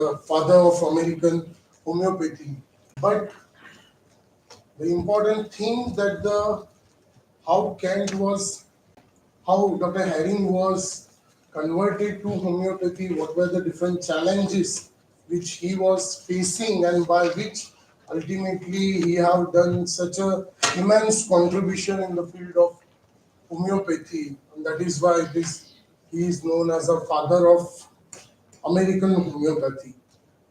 the father of American homeopathy. But the important thing that the how Kent was, how Dr. Herring was converted to homeopathy, what were the different challenges which he was facing, and by which ultimately he have done such a immense contribution in the field of homeopathy, and that is why he is known as a father of American homeopathy,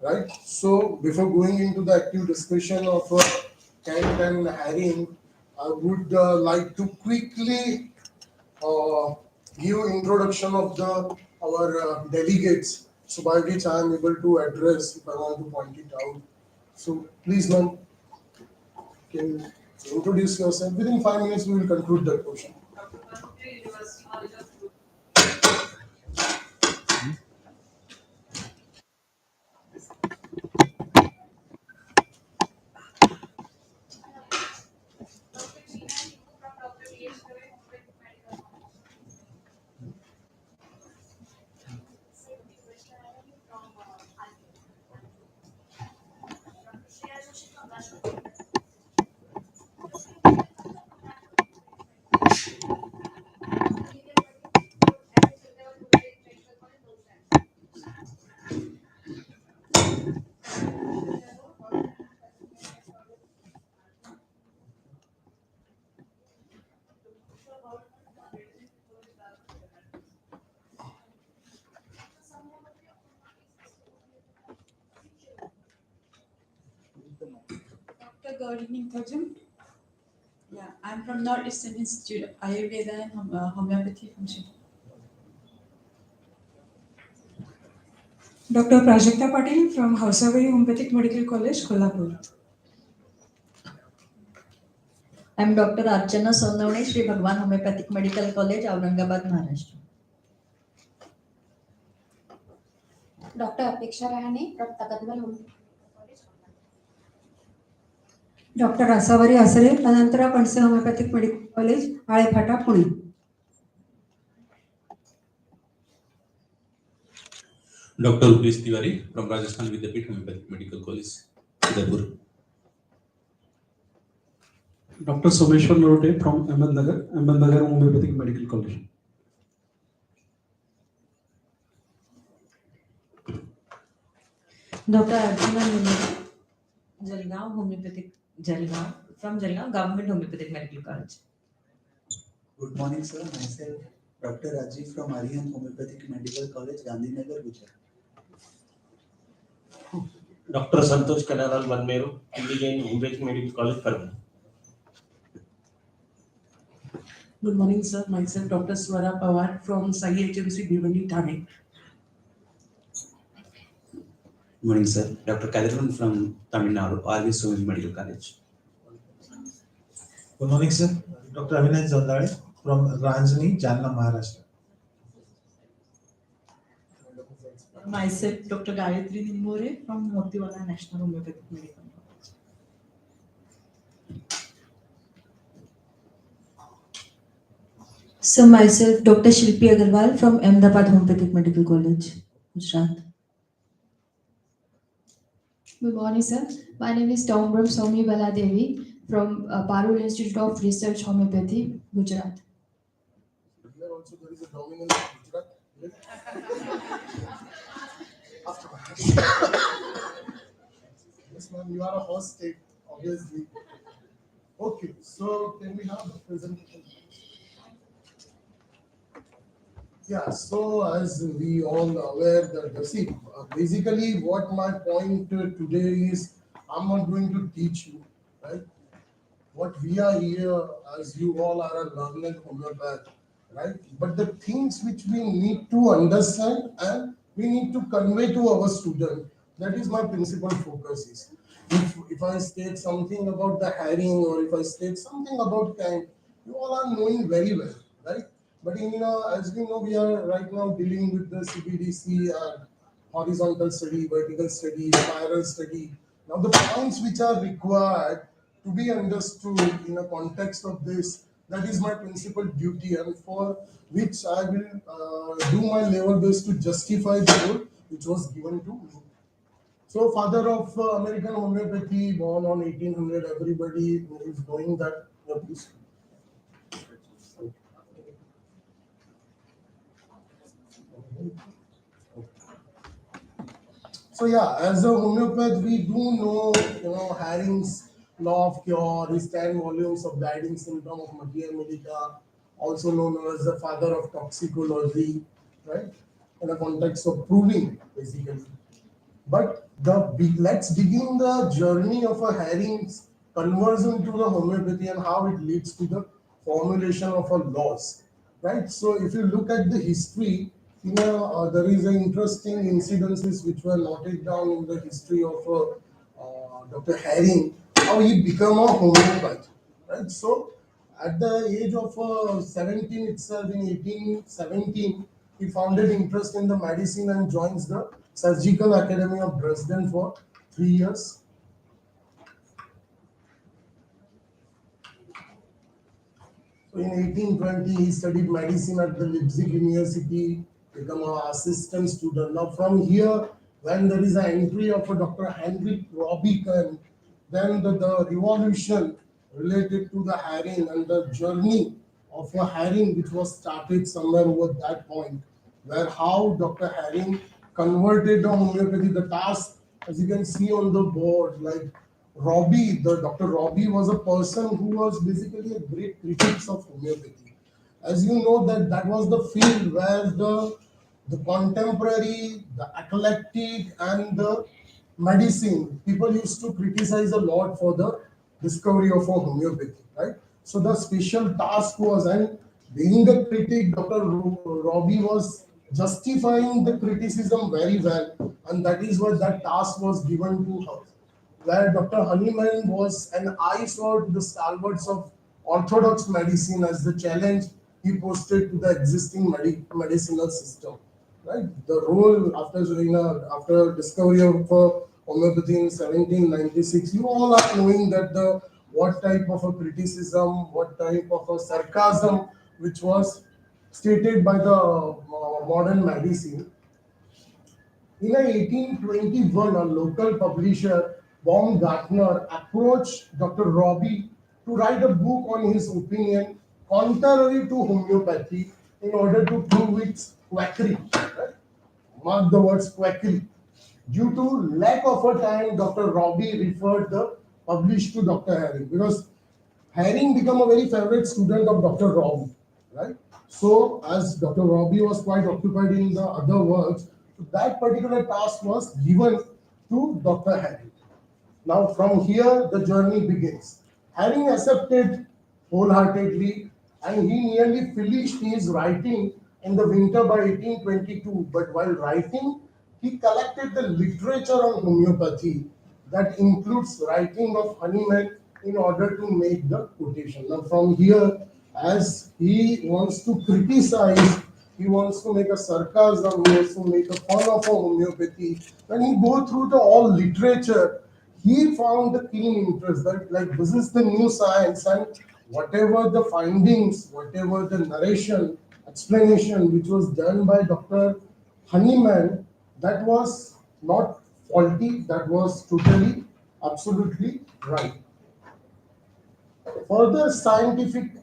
right? So before going into the active discussion of Kent and Herring, I would like to quickly uh, give introduction of the our delegates, so by which I am able to address if I want to point it out. So please, ma'am, can you introduce yourself. Within 5 minutes, we will conclude the portion. Dr. Good evening, Tajam. Yeah, I'm from Northeastern Institute of Ayurveda and Homeopathy from Shillong. Dr. Prajakta Patil from Hausavari Homeopathic Medical College, Kolhapur. I'm Dr. Archana Sonavane, Sri Bhagwan Homeopathic Medical College, Aurangabad, Maharashtra. Dr. Apeksha Rahane from Takatmal Home. Dr. Rasavari Asare, Anantara Panse Homeopathic Medical College, Alepata, Pune. Dr. Upesh Tiwari from Rajasthan Vidyapeeth Homeopathic Medical College, Udaipur. Dr. Someshwar Narote from Ahmednagar Homeopathic Medical College. Dr. Archana Nilay, from Jalgaon Government Homeopathic Medical College. Good morning, sir. Myself, Dr. Rajiv from Arihant Homeopathic Medical College, Gandhinagar, Gujarat. Dr. Santosh Kanaral Vanmeru, Indian Homeopathic Medical College, Parma. Good morning, sir. Myself, Dr. Swara Pawar from Sai HMC, Bhiwandi, Thane. Good morning, sir. Dr. Kadirun from Tamil Nadu, RV Sumi Medical College. Good morning, sir. Dr. Avinash Zandale from Ranjani, Jalna, Maharashtra. Myself, Dr. Gayatri Nimore from Motiwala National Homeopathic Medical College. So myself, Dr. Shilpi Agarwal from Ahmedabad Homeopathic Medical College, Gujarat. Good morning, sir. My name is Tombram Somi Baladevi from Parul Institute of Research Homeopathy, Gujarat. Here also there is a dominance of Gujarat. Yes, ma'am, you are a host state, obviously. Okay, so can we have the presentation? Yeah, so as we all aware that see, basically what my point today is, I'm not going to teach you, right? What we are here, as you all are a learned homeopath, right? But the things which we need to understand and we need to convey to our student, that is my principal focus is. If I state something about the Herring or if I state something about Kant, you all are knowing very well, right? But in as we know, we are right now dealing with the CBDC and horizontal study, vertical study, spiral study. Now the points which are required to be understood in a context of this, that is my principal duty, and for which I will do my level best to justify the role which was given to me. So father of American homeopathy, born on 1800, everybody is knowing that. Yeah, please. So yeah, as a homeopath, we do know, Haring's law of cure, his 10 volumes of guiding symptom of Magia Medica, also known as the father of toxicology, right? In the context of proving, basically. But let's begin the journey of a Haring's conversion to the homeopathy and how it leads to the formulation of a laws, right? So if you look at the history, there is an interesting incidences which were noted down in the history of Dr. Haring, how he became a homeopath, right? So at the age of 17 itself, in 1817, he founded interest in the medicine and joins the Surgical Academy of Dresden for 3 years. So in 1820, he studied medicine at the Leipzig University, become an assistant student. Now from here, when there is an entry of a Dr. Heinrich Robican, then the revolution related to the Haring and the journey of a Haring which was started somewhere over that point, where how Dr. Haring converted the homeopathy, the task, as you can see on the board, like Dr. Robbie was a person who was basically a great critic of homeopathy. As you know that was the field where the contemporary, the eclectic, and the medicine, people used to criticize a lot for the discovery of a homeopathy, right? So the special task was, and being a critic, Dr. Robbie was justifying the criticism very well, and that is why that task was given to her, where Dr. Honeyman was an eyesore to the stalwarts of orthodox medicine as the challenge he posted to the existing medicinal system. Right, the role after discovery of homeopathy in 1796, you all are knowing that the what type of a criticism, what type of a sarcasm, which was stated by the modern medicine. In 1821, a local publisher, Baumgartner, approached Dr. Robbie to write a book on his opinion contrary to homeopathy in order to prove its quackery. Right? Mark the words quackery. Due to lack of a time, Dr. Robbie referred the published to Dr. Haring, because Haring became a very favorite student of Dr. Robbie, right? So as Dr. Robbie was quite occupied in the other works, that particular task was given to Dr. Haring. Now from here the journey begins. Haring accepted wholeheartedly, and he nearly finished his writing in the winter by 1822. But while writing, he collected the literature on homeopathy that includes writing of Honeyman in order to make the quotation. Now from here, as he wants to criticize, he wants to make a sarcasm, he wants to make a fun of a homeopathy. When he go through the all literature, he found the keen interest that like this is the new science, and whatever the findings, whatever the narration, explanation which was done by Dr. Honeyman, that was not faulty, that was totally, absolutely right. Further scientific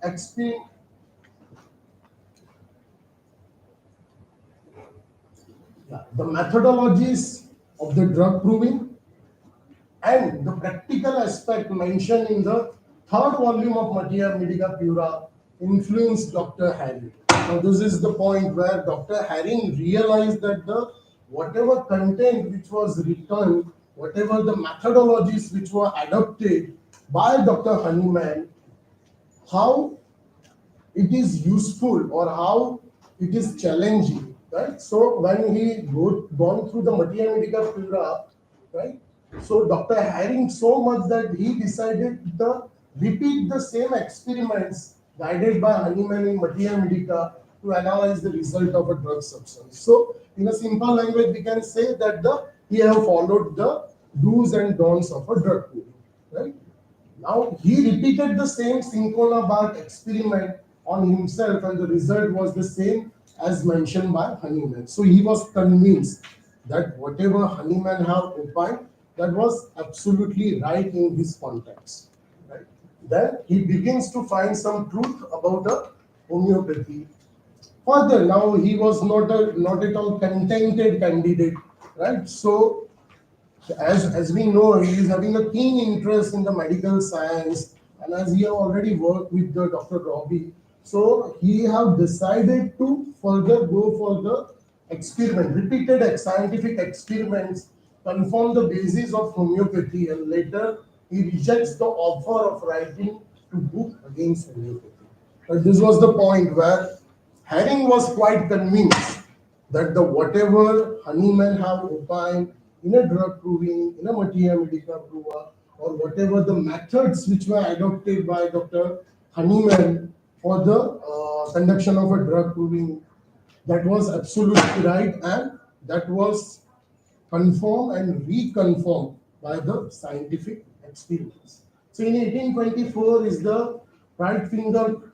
the methodologies of the drug proving and the practical aspect mentioned in the third volume of Magia Medica Pura influenced Dr. Haring. Now this is the point where Dr. Haring realized that the whatever content which was written, whatever the methodologies which were adopted by Dr. Honeyman, how it is useful or how it is challenging, right? So when he gone through the Magia Medica Pura, right? So Dr. Haring so much that he decided to repeat the same experiments guided by Honeyman in Magia Medica to analyze the result of a drug substance. So in a simple language, we can say that he have followed the do's and don'ts of a drug proving, right? Now he repeated the same cinchona bark experiment on himself, and the result was the same as mentioned by Honeyman. So he was convinced that whatever Honeyman have opined, that was absolutely right in his context. Right? Then he begins to find some truth about the homeopathy. Further, now he was not at all contented candidate, right? So as we know, he is having a keen interest in the medical science, and as he have already worked with the Dr. Robbie, so he have decided to further go for the experiment, repeated scientific experiments, confirm the basis of homeopathy, and later he rejects the offer of writing to book against homeopathy. But this was the point where Herring was quite convinced that the whatever Honeyman have opined in a drug proving, in a materia medica prova, or whatever the methods which were adopted by Dr. Honeyman for the conduction of a drug proving, that was absolutely right, and that was confirmed and reconfirmed by the scientific experiments. So in 1824 is the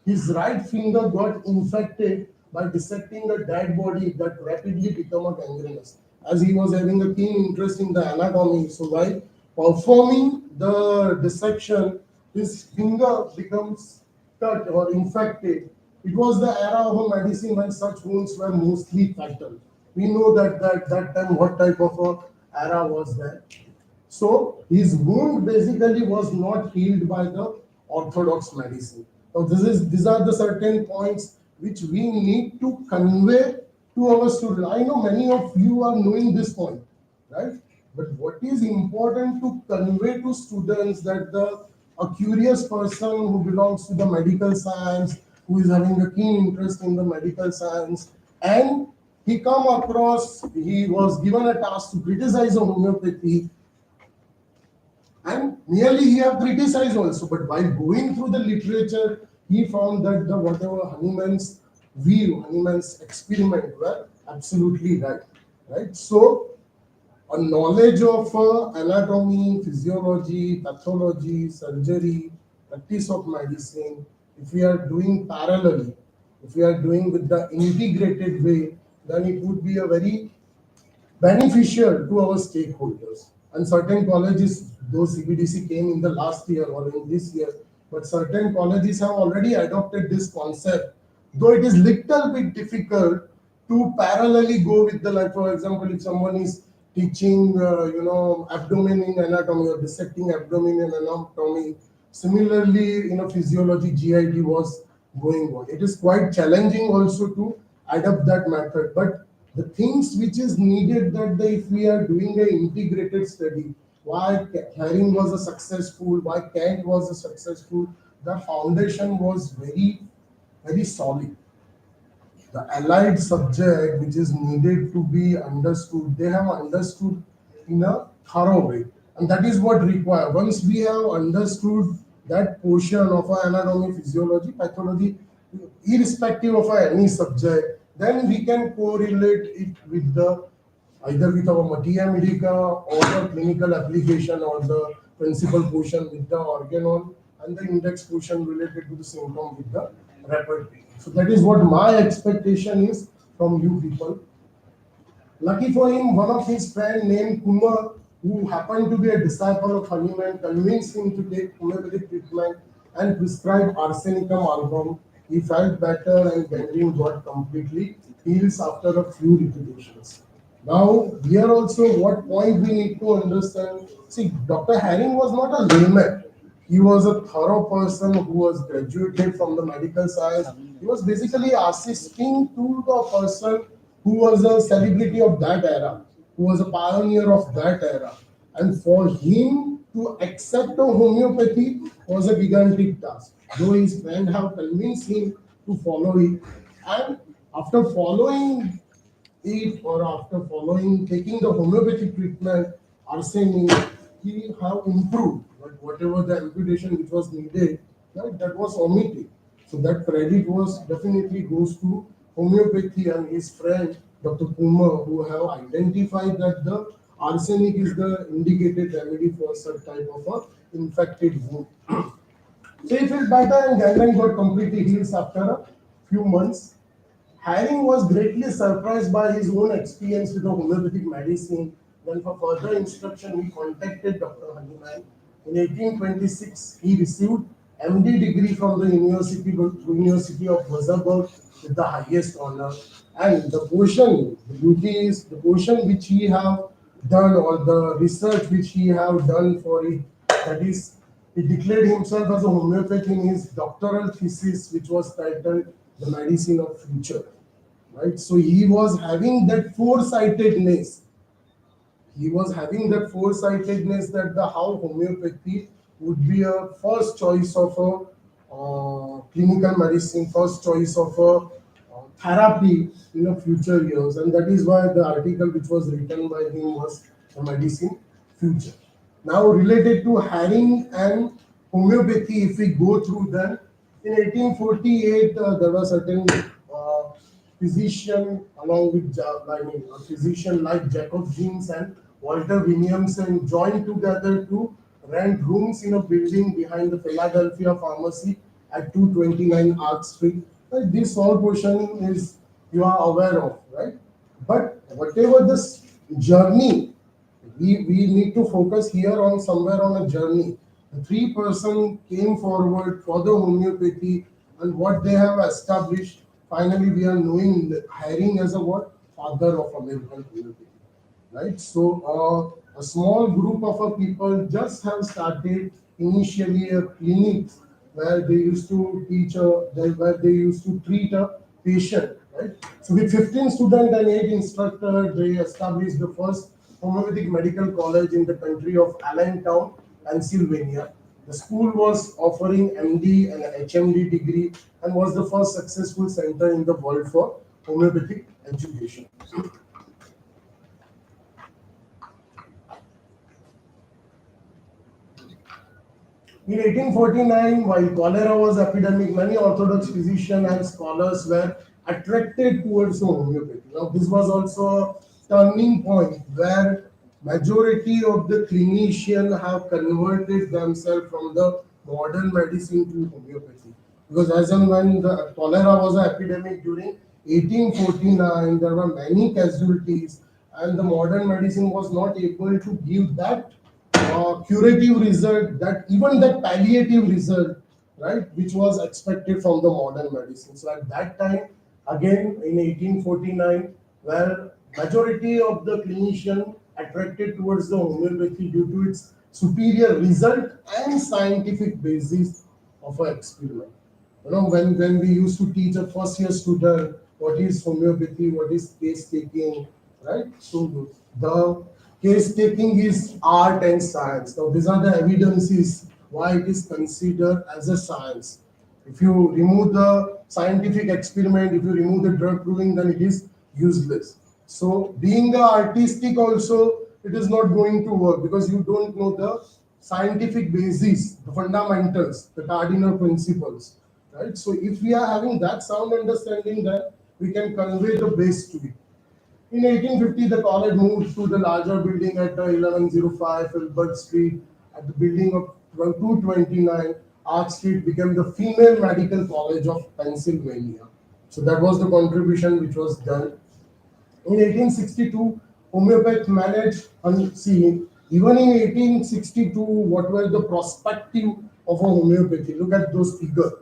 his right finger got infected by dissecting a dead body that rapidly became a gangrenous. As he was having a keen interest in the anatomy, so while performing the dissection, his finger becomes cut or infected. It was the era of a medicine when such wounds were mostly fatal. We know that time what type of a era was there. So his wound basically was not healed by the orthodox medicine. Now these are the certain points which we need to convey to our students. I know many of you are knowing this point, right? But what is important to convey to students that a curious person who belongs to the medical science, who is having a keen interest in the medical science, and he was given a task to criticize homeopathy, and nearly he have criticized also, but by going through the literature, he found that the whatever Honeyman's view, Honeyman's experiment were absolutely right. Right? So a knowledge of anatomy, physiology, pathology, surgery, practice of medicine, if we are doing parallelly, if we are doing with the integrated way, then it would be a very beneficial to our stakeholders. And certain colleges, though CBDC came in the last year or in this year, but certain colleges have already adopted this concept, though it is little bit difficult to parallelly go with the, like for example, if someone is teaching, abdomen in anatomy or dissecting abdomen in anatomy, similarly, physiology, GIT was going on. It is quite challenging also to adopt that method, but the things which is needed that if we are doing an integrated study, why Herring was a successful, why Kant was a successful, the foundation was very, very solid. The allied subject which is needed to be understood, they have understood in a thorough way. And that is what required. Once we have understood that portion of our anatomy, physiology, pathology, irrespective of any subject, then we can correlate it with either with our materia medica or the clinical application, or the principal portion with the organon, and the index portion related to the symptom with the repertory. So that is what my expectation is from you people. Lucky for him, one of his friend named Kumar, who happened to be a disciple of Honeyman, convinced him to take homeopathic treatment and prescribed arsenicum album. He felt better and gangrene got completely healed after a few repetitions. Now, here also, what point we need to understand. See, Dr. Herring was not a layman. He was a thorough person who was graduated from the medical science. He was basically assisting to the person who was a celebrity of that era, who was a pioneer of that era. And for him to accept a homeopathy was a gigantic task. Though his friend have convinced him to follow it, and after following it, or after taking the homeopathic treatment, arsenic, he have improved. But whatever the amputation which was needed, right, that was omitted. So that credit was definitely goes to homeopathy and his friend Dr. Kumar, who have identified that the arsenic is the indicated remedy for such type of a infected wound. So he felt better and gangrene got completely healed after a few months. Herring was greatly surprised by his own experience with the homeopathic medicine. Then for further instruction, he contacted Dr. Honeyman. In 1826, he received MD degree from the University of Würzburg with the highest honor. And the beauty is the portion which he have done, or the research which he have done for it, that is, he declared himself as a homeopath in his doctoral thesis, which was titled The Medicine of Future. Right? So he was having that foresightedness. That the how homeopathy would be a first choice of a clinical medicine, first choice of a therapy in the future years, and that is why the article which was written by him was The Medicine Future. Now, related to Herring and homeopathy, if we go through them, in 1848 there was certain physician along with a physician like Jacob Jeans and Walter Williamson joined together to rent rooms in a building behind the Philadelphia Pharmacy at 229 Arch Street. This all portion is you are aware of, right? But whatever this journey, we need to focus here on somewhere on a journey. The three person came forward for the homeopathy and what they have established. Finally, we are knowing that Herring as a what? Father of American homeopathy. Right? So a small group of people just have started initially a clinic where they used to where they used to treat a patient. Right? So with 15 students and 8 instructors, they established the first homeopathic medical college in the country of Allentown, Pennsylvania. The school was offering MD and HMD degree and was the first successful center in the world for homeopathic education. In 1849, while cholera was epidemic, many orthodox physicians and scholars were attracted towards homeopathy. Now, this was also a turning point where majority of the clinicians have converted themselves from the modern medicine to homeopathy. Because as and when the cholera was an epidemic during 1849, there were many casualties, and the modern medicine was not able to give that curative result, that even that palliative result, right, which was expected from the modern medicine. So at that time, again in 1849, where majority of the clinician attracted towards the homeopathy due to its superior result and scientific basis of an experiment. When we used to teach a first year student what is homeopathy, what is case taking, right? So the case taking is art and science. Now these are the evidences why it is considered as a science. If you remove the scientific experiment, if you remove the drug proving, then it is useless. So being artistic also, it is not going to work because you don't know the scientific basis, the fundamentals, the cardinal principles. Right? So if we are having that sound understanding, then we can convey the base to it. In 1850, the college moved to the larger building at 1105 Filbert Street. At the building of 229 Arch Street became the Female Medical College of Pennsylvania. So that was the contribution which was done. In 1862, homeopath managed, and see, even in 1862, what were the perspective of a homeopathy? Look at those figures.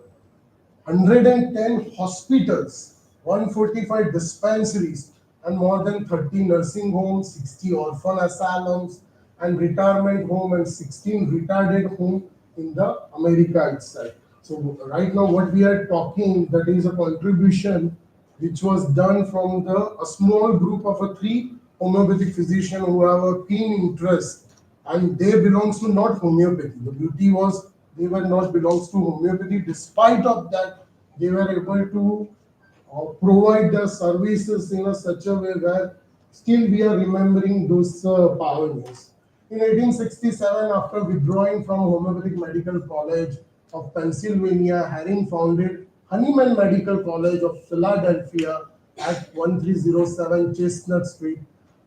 110 hospitals, 145 dispensaries, and more than 30 nursing homes, 60 orphan asylums, and retirement home, and 16 retarded home in the America itself. So right now what we are talking, that is a contribution which was done from a small group of 3 homeopathic physicians who have a keen interest, and they belongs to not homeopathy. The beauty was they were not belongs to homeopathy. Despite of that, they were able to provide the services in such a way where still we are remembering those pioneers. In 1867, after withdrawing from Homeopathic Medical College of Pennsylvania, Herring founded Honeyman Medical College of Philadelphia at 1307 Chestnut Street.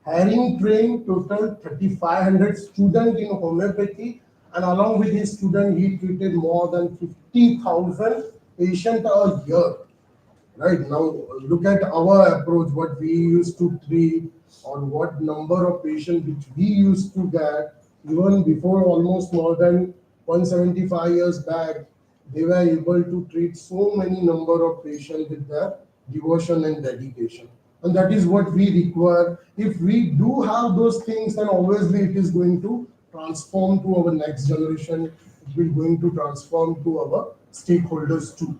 Herring trained total 3,500 students in homeopathy, and along with his students, he treated more than 50,000 patients a year. Right now, look at our approach, what we used to treat, or what number of patients which we used to get, even before almost more than 175 years back, they were able to treat so many number of patients with their devotion and dedication. And that is what we require. If we do have those things, then obviously it is going to transform to our next generation. It will going to transform to our stakeholders too.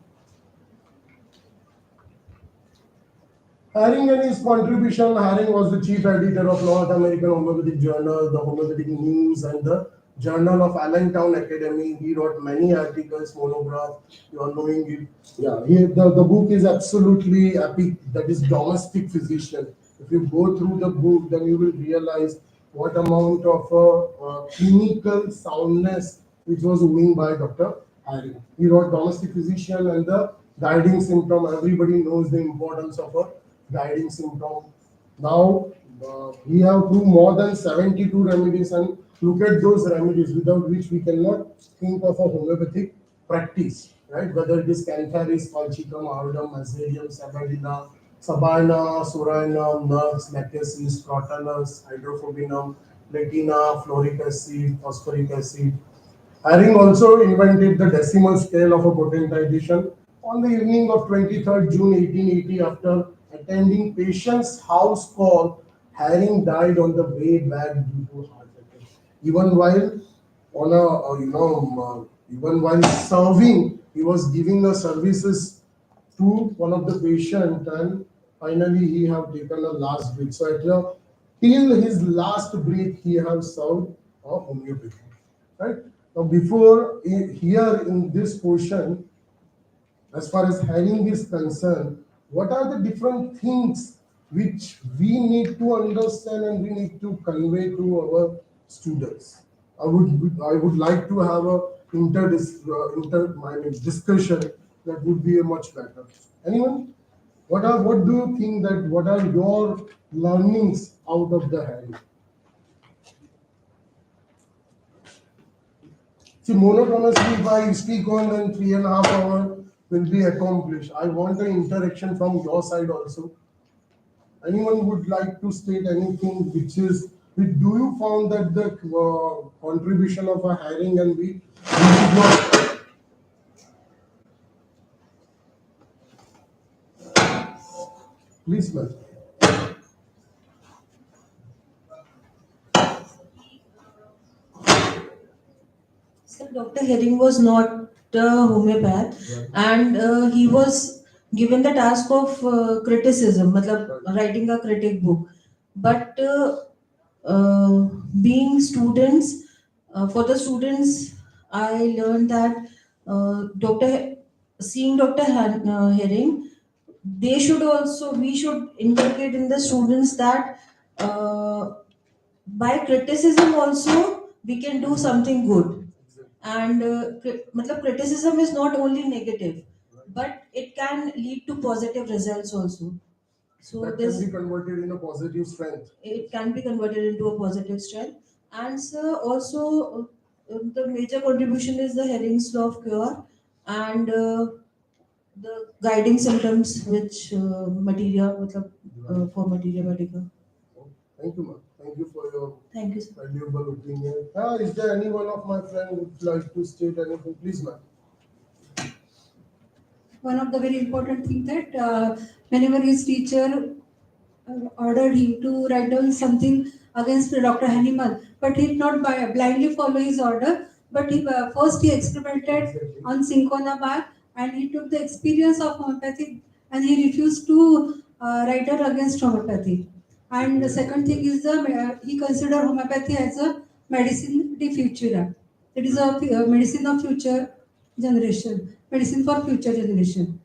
Haring and his contribution. Haring was the chief editor of North American Homeopathic Journal, the Homeopathic News, and the Journal of Allentown Academy. He wrote many articles, monograph. You are knowing it. Yeah, the book is absolutely epic. That is Domestic Physician. If you go through the book, then you will realize what amount of clinical soundness which was won by Dr. Haring. He wrote Domestic Physician and the Guiding Symptom. Everybody knows the importance of a guiding symptom. Now we have proved more than 72 remedies, and look at those remedies without which we cannot think of a homeopathic practice, right? Whether it is Cantharis, Colchicum, Audum, Aserium, Sabadina, Sabina, Surinam, Nux, Lachesis, Crotalus, Hydrophobinum, Platina, Floric acid, phosphoric acid. Haring also invented the decimal scale of a potentization. On the evening of 23rd June 1880, after attending patient's house call, Haring died on the way back due to heart attack. Even while on a even while serving, he was giving the services to one of the patient, and finally he have taken a last breath. So till his last breath, he have served a homeopathy. Right now, before here in this portion, as far as Haring is concerned, what are the different things which we need to understand and we need to convey to our students? I would like to have a discussion that would be a much better. Anyone? What do you think that what are your learnings out of the Haring? See, monotonously, if I speak on, then 3.5 hours will be accomplished. I want an interaction from your side also. Anyone would like to state anything do you found that the contribution of a Haring and we should not, please, ma'am. So Dr. Herring was not a homeopath, and he was given the task of criticism, matlab, writing a critic book. But being students, for the students, I learned that seeing Dr. Herring, we should inculcate in the students that by criticism also we can do something good. And matlab, criticism is not only negative, but it can lead to positive results also. So That this can be converted in a positive strength. it can be converted into a positive strength. And so also the major contribution is the Herring's law of cure, and the guiding symptoms which materia matlab, for materia medica. Thank you, ma'am. Thank you for your Thank you, sir. valuable opinion. Is there any one of my friends who would like to state anything? Please, ma'am. One of the very important thing that whenever his teacher ordered him to write down something against Dr. Hahnemann, but he did not blindly follow his order, but first he experimented on cinchona bark, and he took the experience of homeopathy, and he refused to write out against homeopathy. And the second thing is he considered homeopathy as a medicine de futura. It is a medicine of future generation, medicine for future generation.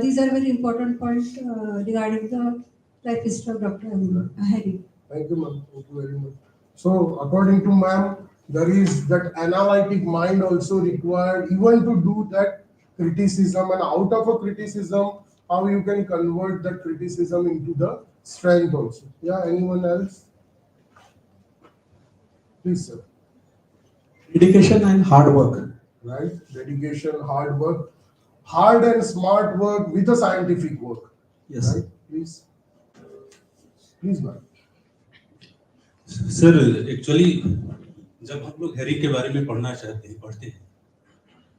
These are very important points regarding the life history of Dr. Harry. Thank you, ma'am. Thank you very much. So, according to ma'am, there is that analytic mind also required even to do that criticism, and out of a criticism, how you can convert that criticism into the strength also. Yeah, anyone else? Please, sir. Dedication and hard work. Right? Dedication, hard work. hard and smart work with a scientific work. Yes. Right? Please. Please, Bhatt. Sir actually जब हम लोग herring के बारे में पढ़ते हैं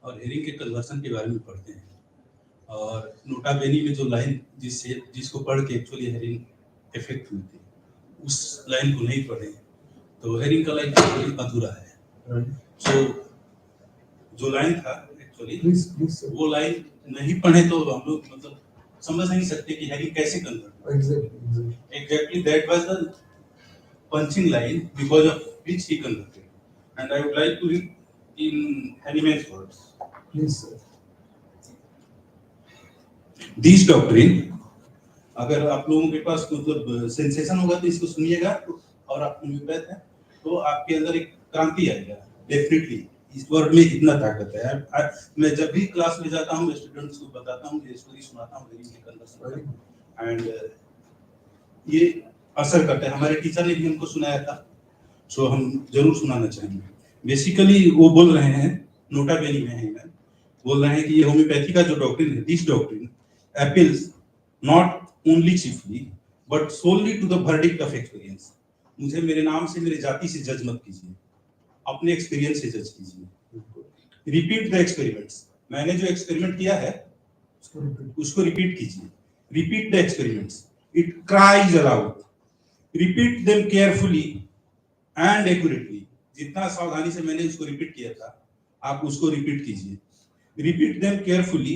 और herring के कन्वर्सन के बारे में पढ़ते हैं और नोटा बेनी में जो लाइन जिसको पढ़ के एक्चुअली हेरिंग इफेक्ट हुई थी उस लाइन को नहीं पढ़े तो हेरिंग का लाइन एक्चुअली अधूरा है। सो जो लाइन था एक्चुअली वो लाइन नहीं पढ़े तो हम लोग मतलब समझ नहीं सकते कि हेरिंग कैसे convert. Exactly that was the punching line because of which he converted. And I would like to read in Hahnemann's words. Please, sir. This doctrine, अगर आप लोगों के पास मतलब सेंसेशन होगा तो इसको सुनिएगा और आप होम्योपैथ हैं तो आपके अंदर एक क्रांति आएगा डेफिनेटली। इस वर्ड में इतना ताकत है। मैं जब भी क्लास में जाता हूँ स्टूडेंट्स को बताता हूँ, ये स्टोरी सुनाता हूँ हेरिंग के कन्वर्सन एंड ये असर करता है। हमारे टीचर ने भी हमको सुनाया था, सो हम जरूर सुनाना चाहेंगे। बेसिकली वो बोल रहे हैं, नोटा बेनी में है, बोल रहे हैं कि ये होम्योपैथी का जो डॉक्ट्रिन है, this doctrine appeals not only chiefly but solely to the verdict of experience. मुझे मेरे नाम से मेरे जाति से जज मत कीजिए, अपने एक्सपीरियंस से जज कीजिए। रिपीट द एक्सपेरिमेंट्स, मैंने जो एक्सपेरिमेंट किया है उसको रिपीट कीजिए। Repeat the experiments, it cries allowed. Repeat them carefully and accurately. जितना सावधानी से मैंने उसको रिपीट किया था आप उसको रिपीट कीजिए। Repeat them carefully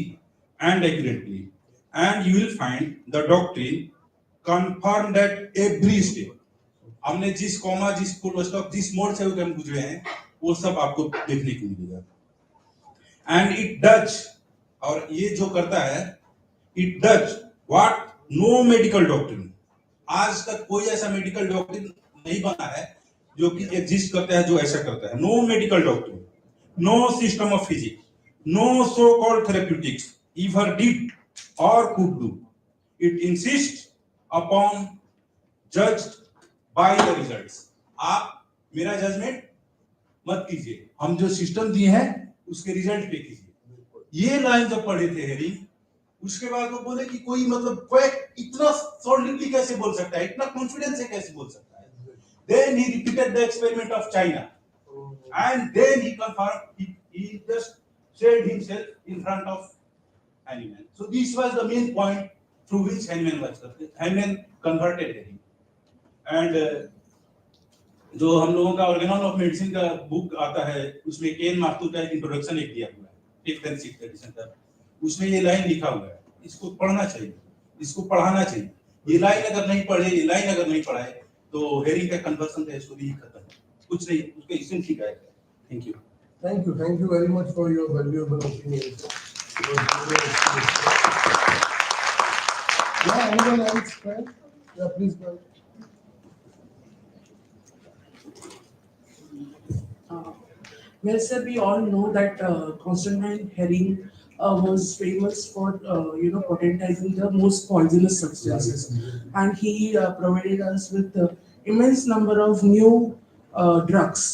and accurately and you will find the doctrine confirmed at every step. हमने जिस कॉमा, जिस फुल स्टॉप, जिस मोड से हम गुजरे हैं वो सब आपको देखने को मिलेगा। एंड इट डज, और ये जो करता है, it does what no medical doctrine, आज तक कोई ऐसा मेडिकल डॉक्ट्रिन नहीं बना है जो कि एग्जिस्ट करता है जो ऐसा करता है। No medical doctrine, no system of physics, no so called therapeutics ever did or could do. It insists upon judged by the results. आप मेरा जजमेंट मत कीजिए, हम जो सिस्टम दिए हैं उसके रिजल्ट पे कीजिए। ये लाइन जब पढ़े थे हेरिंग, उसके बाद वो बोले कि कोई मतलब कोई इतना सॉलिडली कैसे बोल सकता है, इतना कॉन्फिडेंस से कैसे बोल सकता है। Then he repeated the experiment of China, and then he confirmed. He just said himself in front of Hahnemann. So this was the main point through which Hahnemann converted hearing. And जो हम लोगों का Organon of medicine का book आता है उसमें केन मार्थुर का introduction एक दिया हुआ है 5th and 6th एडिशन का, उसमें ये लाइन लिखा हुआ है, इसको पढ़ना चाहिए, इसको पढ़ाना चाहिए। ये लाइन अगर नहीं पढ़े, ये लाइन अगर नहीं पढ़ाए तो हेरिंग का कन्वर्सन का स्टोरी ही खत्म, कुछ नहीं, उसका इसेंस ही गायब है। Thank you very much for your valuable opinion. Yeah, anyone else? Yeah, please go. Well, sir, we all know that Constantine Herring was famous for potentizing the most poisonous substances, and he provided us with immense number of new drugs.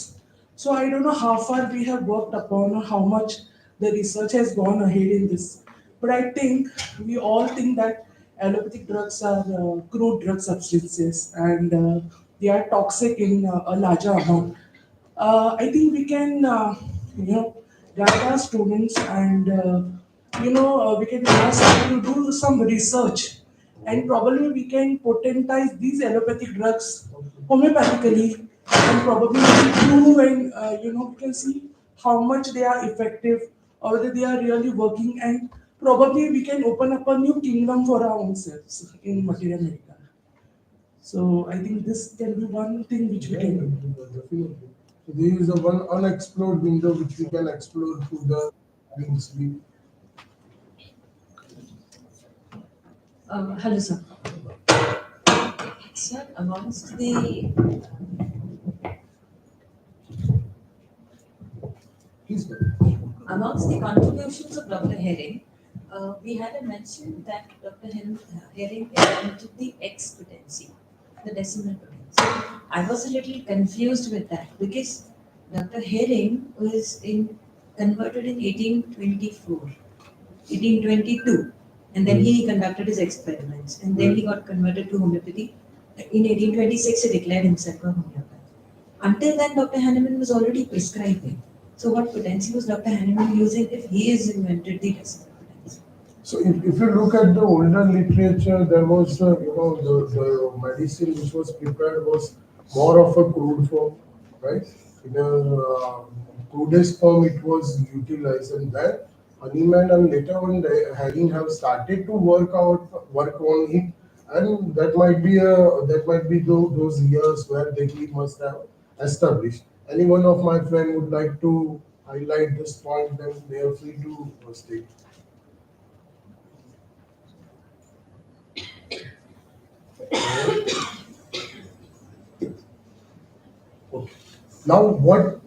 So I don't know how far we have worked upon or how much the research has gone ahead in this, but I think we all think that allopathic drugs are crude drug substances and they are toxic in a larger amount. I think we can, guide our students and, we can ask them to do some research and probably we can potentize these allopathic drugs homeopathically and probably prove and, we can see how much they are effective or whether they are really working, and probably we can open up a new kingdom for our own selves in material medical. So I think this can be one thing which we can do. Definitely. So there is a one unexplored window which we can explore through the hearings. Hello, sir. Sir, amongst the contributions of Dr. Herring, we had a mention that Dr. Herring invented the X potency, the decimal potency. I was a little confused with that because Dr. Herring was converted in 1824. 1822, and then he conducted his experiments, and then he got converted to homeopathy. In 1826, he declared himself a homeopath. Until then, Dr. Hahnemann was already prescribing. So, what potency was Dr. Hahnemann using if he has invented the decimal potency? So if you look at the older literature, there was, the medicine which was prepared was more of a crude form, right? In a crudest form, it was utilized, and then Hahnemann and later on Haring have started to work on it, and that might be those years where he must have established. Any one of my friend would like to highlight this point, then they are free to state. Okay. Now, what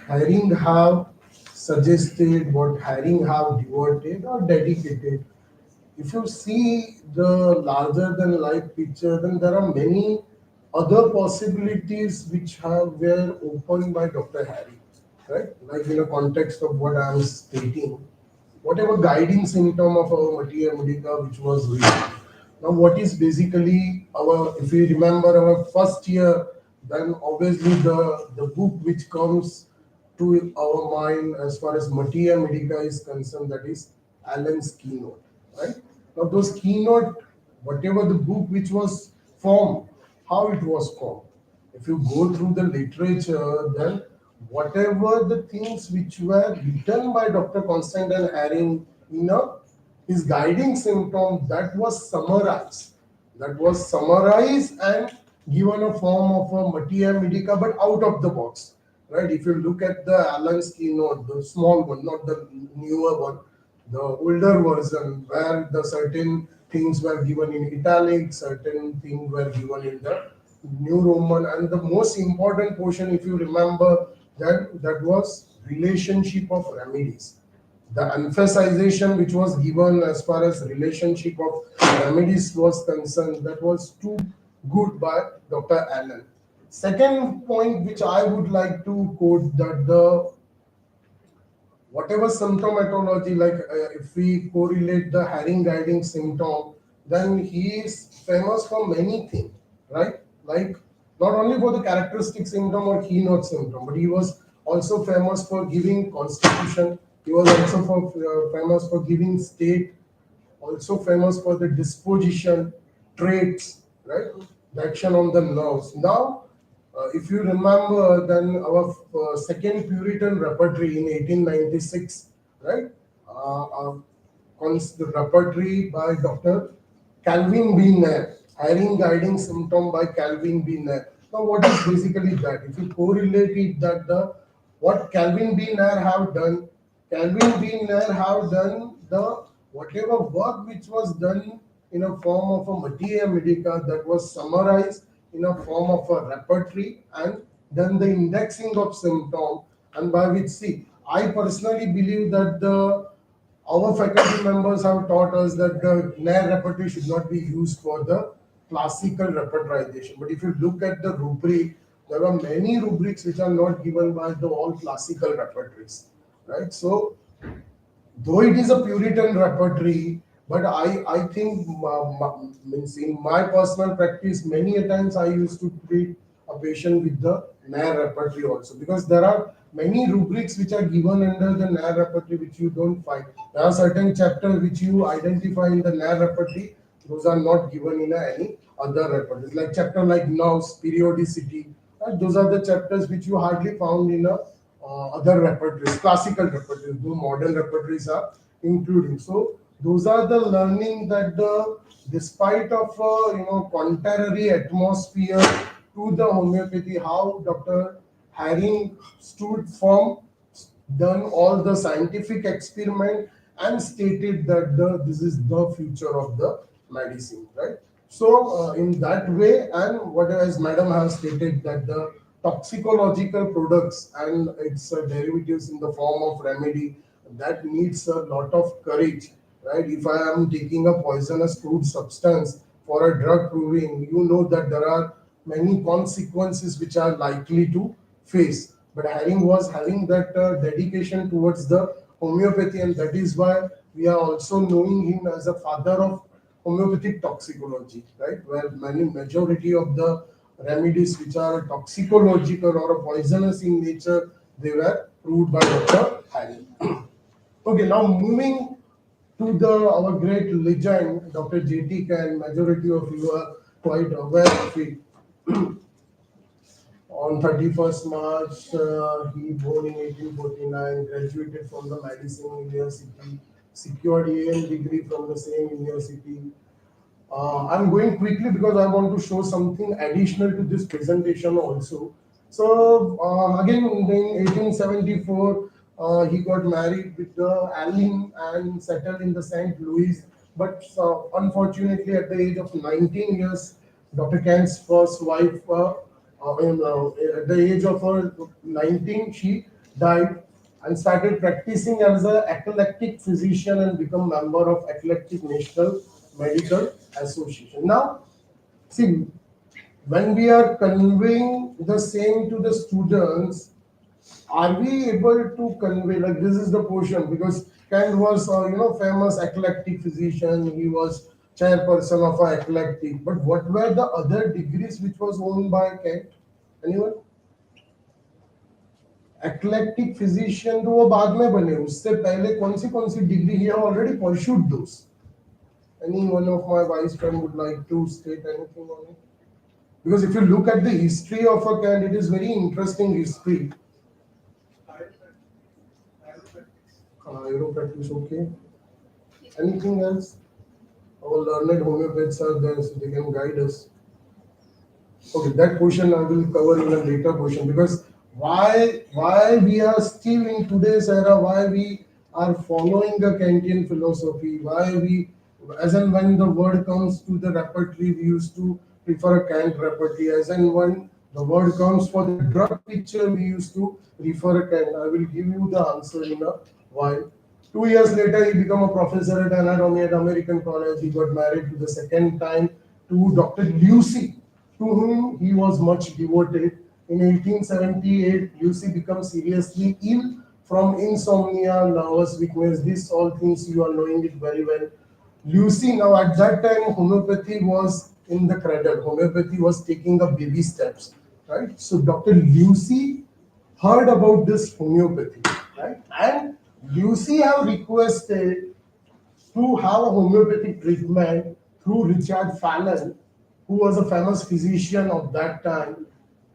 Haring have suggested, what Haring have devoted or dedicated, if you see the larger than life picture, then there are many other possibilities which were opened by Dr. Harry, right? Like in the context of what I am stating, whatever guiding symptom of our Materia Medica which was reached. Now, what is basically if we remember our first year, then obviously the book which comes to our mind as far as Materia Medica is concerned, that is Allen's keynote, right? Now, those keynote, whatever the book which was formed, how it was formed. If you go through the literature, then whatever the things which were written by Dr. Constantine Haring in his guiding symptom, that was summarized. That was summarized and given a form of a Materia Medica, but out of the box, right? If you look at the Allen's keynote, the small one, not the newer one, the older version, where the certain things were given in italics, certain things were given in the New Roman, and the most important portion, if you remember, that was relationship of remedies. The emphasization which was given as far as relationship of remedies was concerned, that was too good by Dr. Allen. Second point which I would like to quote, that the whatever symptomatology, like if we correlate the Haring guiding symptom, then he is famous for many things, right? Like not only for the characteristic symptom or keynote symptom, but he was also famous for giving constitution. He was also famous for giving state, also famous for the disposition, traits, right? The action on the nerves. Now, if you remember, then our second Puritan repertory in 1896, right? The repertory by Dr. Calvin B. Nair, Haring Guiding Symptom by Calvin B. Nair. Now, what is basically that? If you correlate it, that what Calvin B. Nair have done, Calvin B. Nair have done the whatever work which was done in a form of a Materia Medica, that was summarized in a form of a repertory, and then the indexing of symptom, and by which, see, I personally believe that our faculty members have taught us that the Nair repertory should not be used for the classical repertorization. But if you look at the rubric, there are many rubrics which are not given by the all classical repertories, right? So though it is a Puritan repertory, but I think means in my personal practice, many a times I used to treat a patient with the Nair repertory also, because there are many rubrics which are given under the Nair repertory which you don't find. There are certain chapters which you identify in the Nair repertory, those are not given in any other repertories. Like chapter like nerves, periodicity, those are the chapters which you hardly found in a other repertories, classical repertories, though modern repertories are including. So those are the learning that despite of contrary atmosphere to the homeopathy, how Dr. Haring stood firm, done all the scientific experiment, and stated that this is the future of the medicine, right? So in that way, and what as Madam has stated, that the toxicological products and its derivatives in the form of remedy, that needs a lot of courage, right? If I am taking a poisonous crude substance for a drug proving, you know that there are many consequences which are likely to face. But Haring was having that dedication towards the homeopathy, and that is why we are also knowing him as a father of homeopathic toxicology, right? Where majority of the remedies which are toxicological or poisonous in nature, they were proved by Dr. Harry. Okay, now moving to our great legend, Dr. J.T. Khan. Majority of you are quite aware of it. On 31st March, he born in 1849, graduated from the Medicine University, secured A.M. degree from the same university. I'm going quickly because I want to show something additional to this presentation also. So again, in 1874, he got married with Aline and settled in the St. Louis. But unfortunately, at the age of 19 years, Dr. Kant's first wife, at the age of her 19, she died and started practicing as an eclectic physician and become member of Eclectic National Medical Association. Now, see, when we are conveying the same to the students, are we able to convey, like this is the portion, because Kant was, famous eclectic physician, he was chairperson of a eclectic, but what were the other degrees which was owned by Kant? Anyone? Eclectic physician तो वो बाद में बने, उससे पहले कौन सी degree ही already pursued those. Any one of my vice friend would like to state anything on it? Because if you look at the history of a Kant, it is very interesting history. Aeropractice, okay. Anything else? Our learned homeopaths are there, so they can guide us. Okay, that portion I will cover in a later portion, because why we are still in today's era, why we are following the Kantian philosophy, why we, as and when the word comes to the repertory, we used to prefer a Kant repertory, as and when the word comes for the drug picture, we used to refer a Kant. I will give you the answer in a while. 2 years later, he became a professor at anatomy at American College. He got married to the second time to Dr. Lucy, to whom he was much devoted. In 1878, Lucy becomes seriously ill from insomnia, nervous weakness. These all things you are knowing it very well. Lucy, now at that time, homeopathy was in the cradle. Homeopathy was taking the baby steps, right? So Dr. Lucy heard about this homeopathy, right? And Lucy have requested to have a homeopathic treatment through Richard Fallon, who was a famous physician of that time.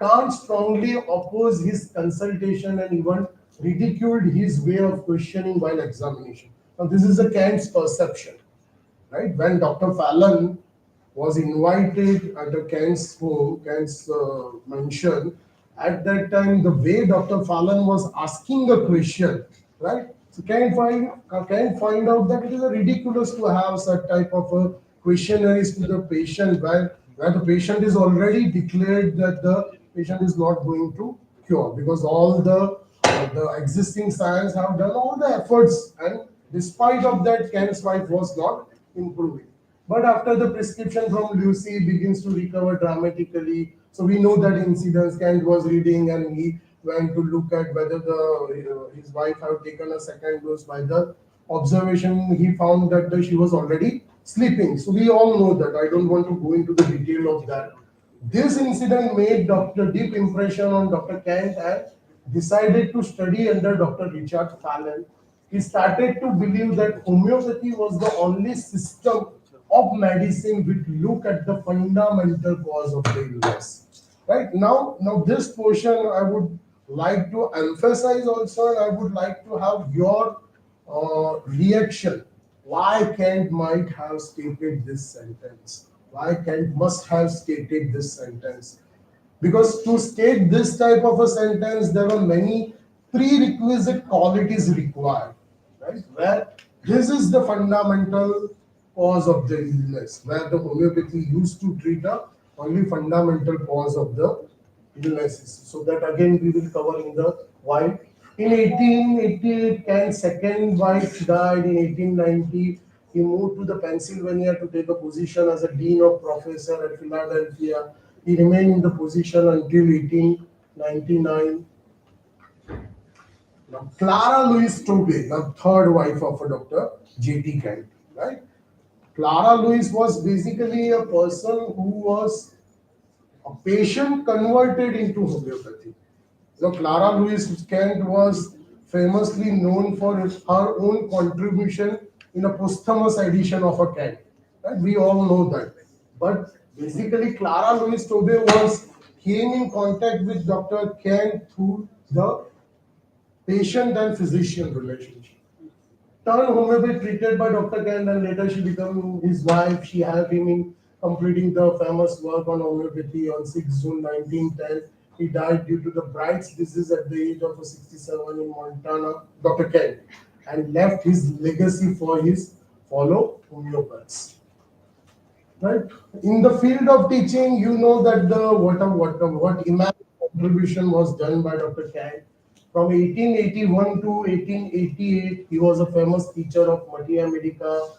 Kant strongly opposed his consultation and even ridiculed his way of questioning while examination. Now, this is a Kant's perception, right? When Dr. Fallon was invited at a Kant's home, Kant's mansion, at that time, the way Dr. Fallon was asking a question, right? So can find out that it is ridiculous to have such type of a questionnaires to the patient where the patient is already declared that the patient is not going to cure, because all the existing science have done all the efforts, and despite of that, Kant's wife was not improving. But after the prescription from Lucy begins to recover dramatically, so we know that incident. Kant was reading and he went to look at whether his wife had taken a second dose. By the observation, he found that she was already sleeping. So we all know that. I don't want to go into the detail of that. This incident made deep impression on Dr. Kant and decided to study under Dr. Richard Fallon. He started to believe that homeopathy was the only system of medicine which look at the fundamental cause of the illness. Right now this portion I would like to emphasize also, and I would like to have your reaction. Why Kant might have stated this sentence? Why Kant must have stated this sentence? Because to state this type of a sentence, there were many prerequisite qualities required, right? Where this is the fundamental cause of the illness, where the homeopathy used to treat a only fundamental cause of the illnesses. So that again we will cover in the while. In 1888, Kant's second wife died. In 1890, he moved to the Pennsylvania to take a position as a dean of professor at Philadelphia. He remained in the position until 1899. Now, Clara Louise Tobey, the third wife of a Dr. J.T. Kent, right? Clara Louise was basically a person who was a patient converted into homeopathy. So Clara Louise Kent was famously known for her own contribution in a posthumous edition of a Kent. Right? We all know that. But basically, Clara Louise Tobey came in contact with Dr. Kent through the patient and physician relationship. Turned homeopathy, treated by Dr. Kent, and later she became his wife. She helped him in completing the famous work on homeopathy on 6 June 1910. He died due to the Bright's disease at the age of 67 in Montana, Dr. Kent, and left his legacy for his fellow homeopaths. Right? In the field of teaching, you know that the what immense contribution was done by Dr. Kent. From 1881 to 1888, he was a famous teacher of Matia Medica,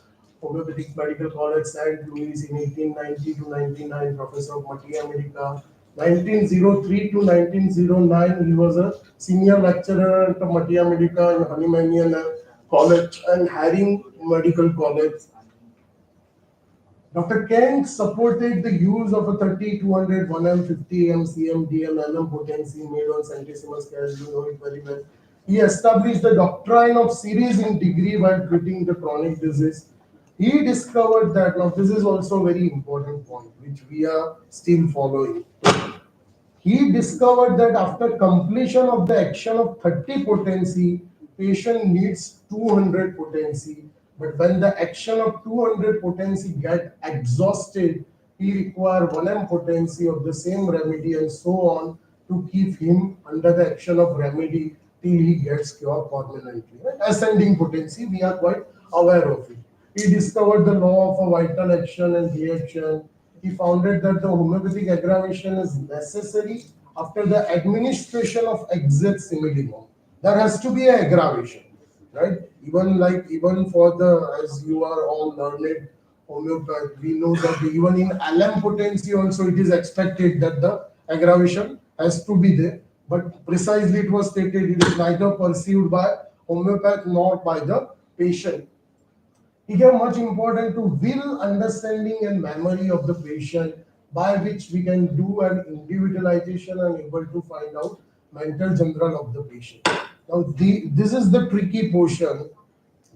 Homeopathic Medical College, St. Louis. In 1890 to 99, professor of Matia Medica. 1903 to 1909, he was a senior lecturer at Matia Medica in Honeyman College and Haring Medical College. Dr. Kent supported the use of a 30, 200, 1M, 50M, CM, DM, LM potency made on centesimal scale. You know it very well. He established the doctrine of series in degree while treating the chronic disease. He discovered that, now this is also a very important point, which we are still following. He discovered that after completion of the action of 30 potency, patient needs 200 potency. But when the action of 200 potency get exhausted, he require 1M potency of the same remedy and so on to keep him under the action of remedy till he gets cure permanently. Right? Ascending potency, we are quite aware of it. He discovered the law of a vital action and reaction. He founded that the homeopathic aggravation is necessary after the administration of exact simillimum. There has to be an aggravation, right? Even for the, as you are all learned homeopath, we know that even in LM potency also it is expected that the aggravation has to be there. But precisely it was stated it is neither perceived by homeopath nor by the patient. He gave much importance to will, understanding, and memory of the patient, by which we can do an individualization and able to find out mental general of the patient. Now, this is the tricky portion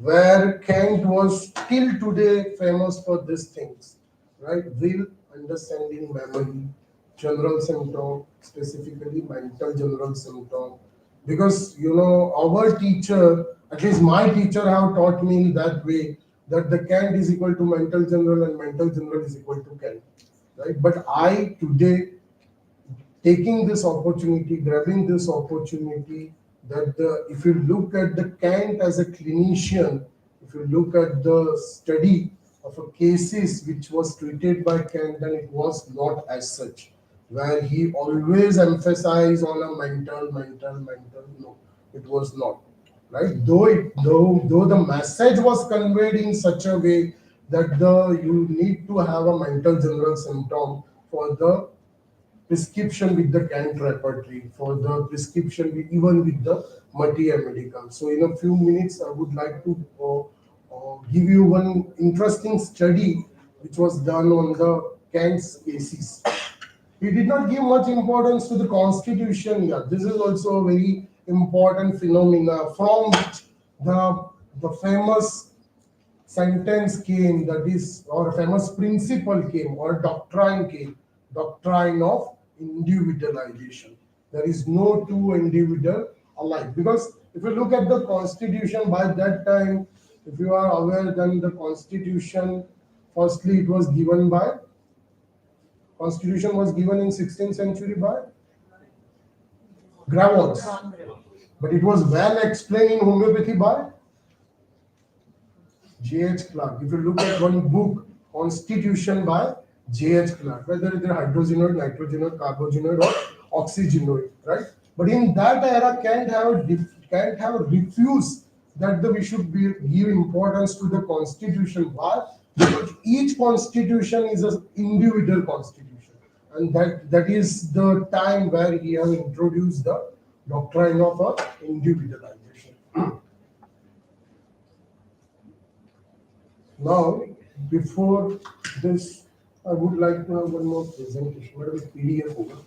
where Kant was till today famous for these things, right? Will, understanding, memory, general symptom, specifically mental general symptom. Because our teacher, at least my teacher, have taught me in that way that the Kant is equal to mental general and mental general is equal to Kant, right? But I today taking this opportunity, grabbing this opportunity, that if you look at the Kant as a clinician, if you look at the study of a cases which was treated by Kant, then it was not as such, where he always emphasized on a mental. No, it was not. Right? Though the message was conveyed in such a way that you need to have a mental general symptom for the prescription with the Kant repertory, for the prescription even with the Matia Medical. So in a few minutes, I would like to give you one interesting study which was done on the Kant's cases. He did not give much importance to the constitution here. This is also a very important phenomena from which the famous sentence came, that is, or famous principle came, or doctrine came, doctrine of individualization. There is no two individual alike. Because if you look at the constitution by that time, if you are aware, then the constitution, firstly, it was given by, constitution was given in 16th century by Gravons. But it was well explained in homeopathy by J.H. Clark. If you look at one book, Constitution by J.H. Clark, whether it is hydrogenoid, nitrogenoid, carbogenoid, or oxygenoid, right? But in that era, Kant have refused that we should give importance to the constitution. Why? Because each constitution is an individual constitution, and that is the time where he has introduced the doctrine of individualization. Now, before this, I would like to have one more presentation. What is PDF over?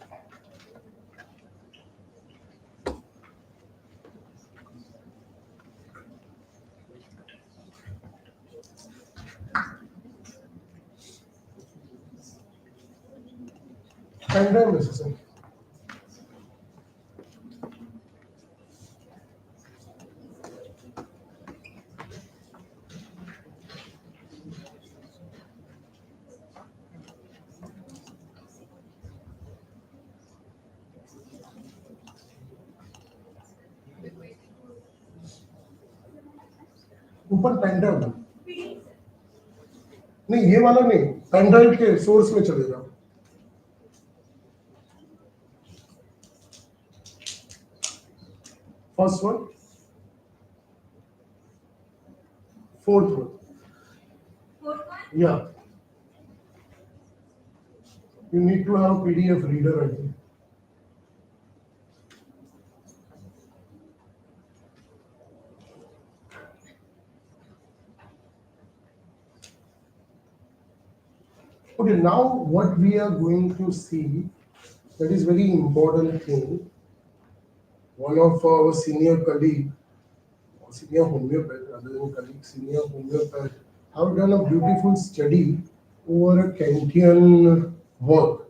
And then necessary. ऊपर pen drive नहीं, ये वाला नहीं, pen drive के source में चले जाओ. First one, fourth one. Yeah. You need to have PDF reader, I think. Okay, now what we are going to see, that is very important thing. One of our senior colleague, senior homeopath, rather than colleague, senior homeopath, have done a beautiful study over a Kantian work,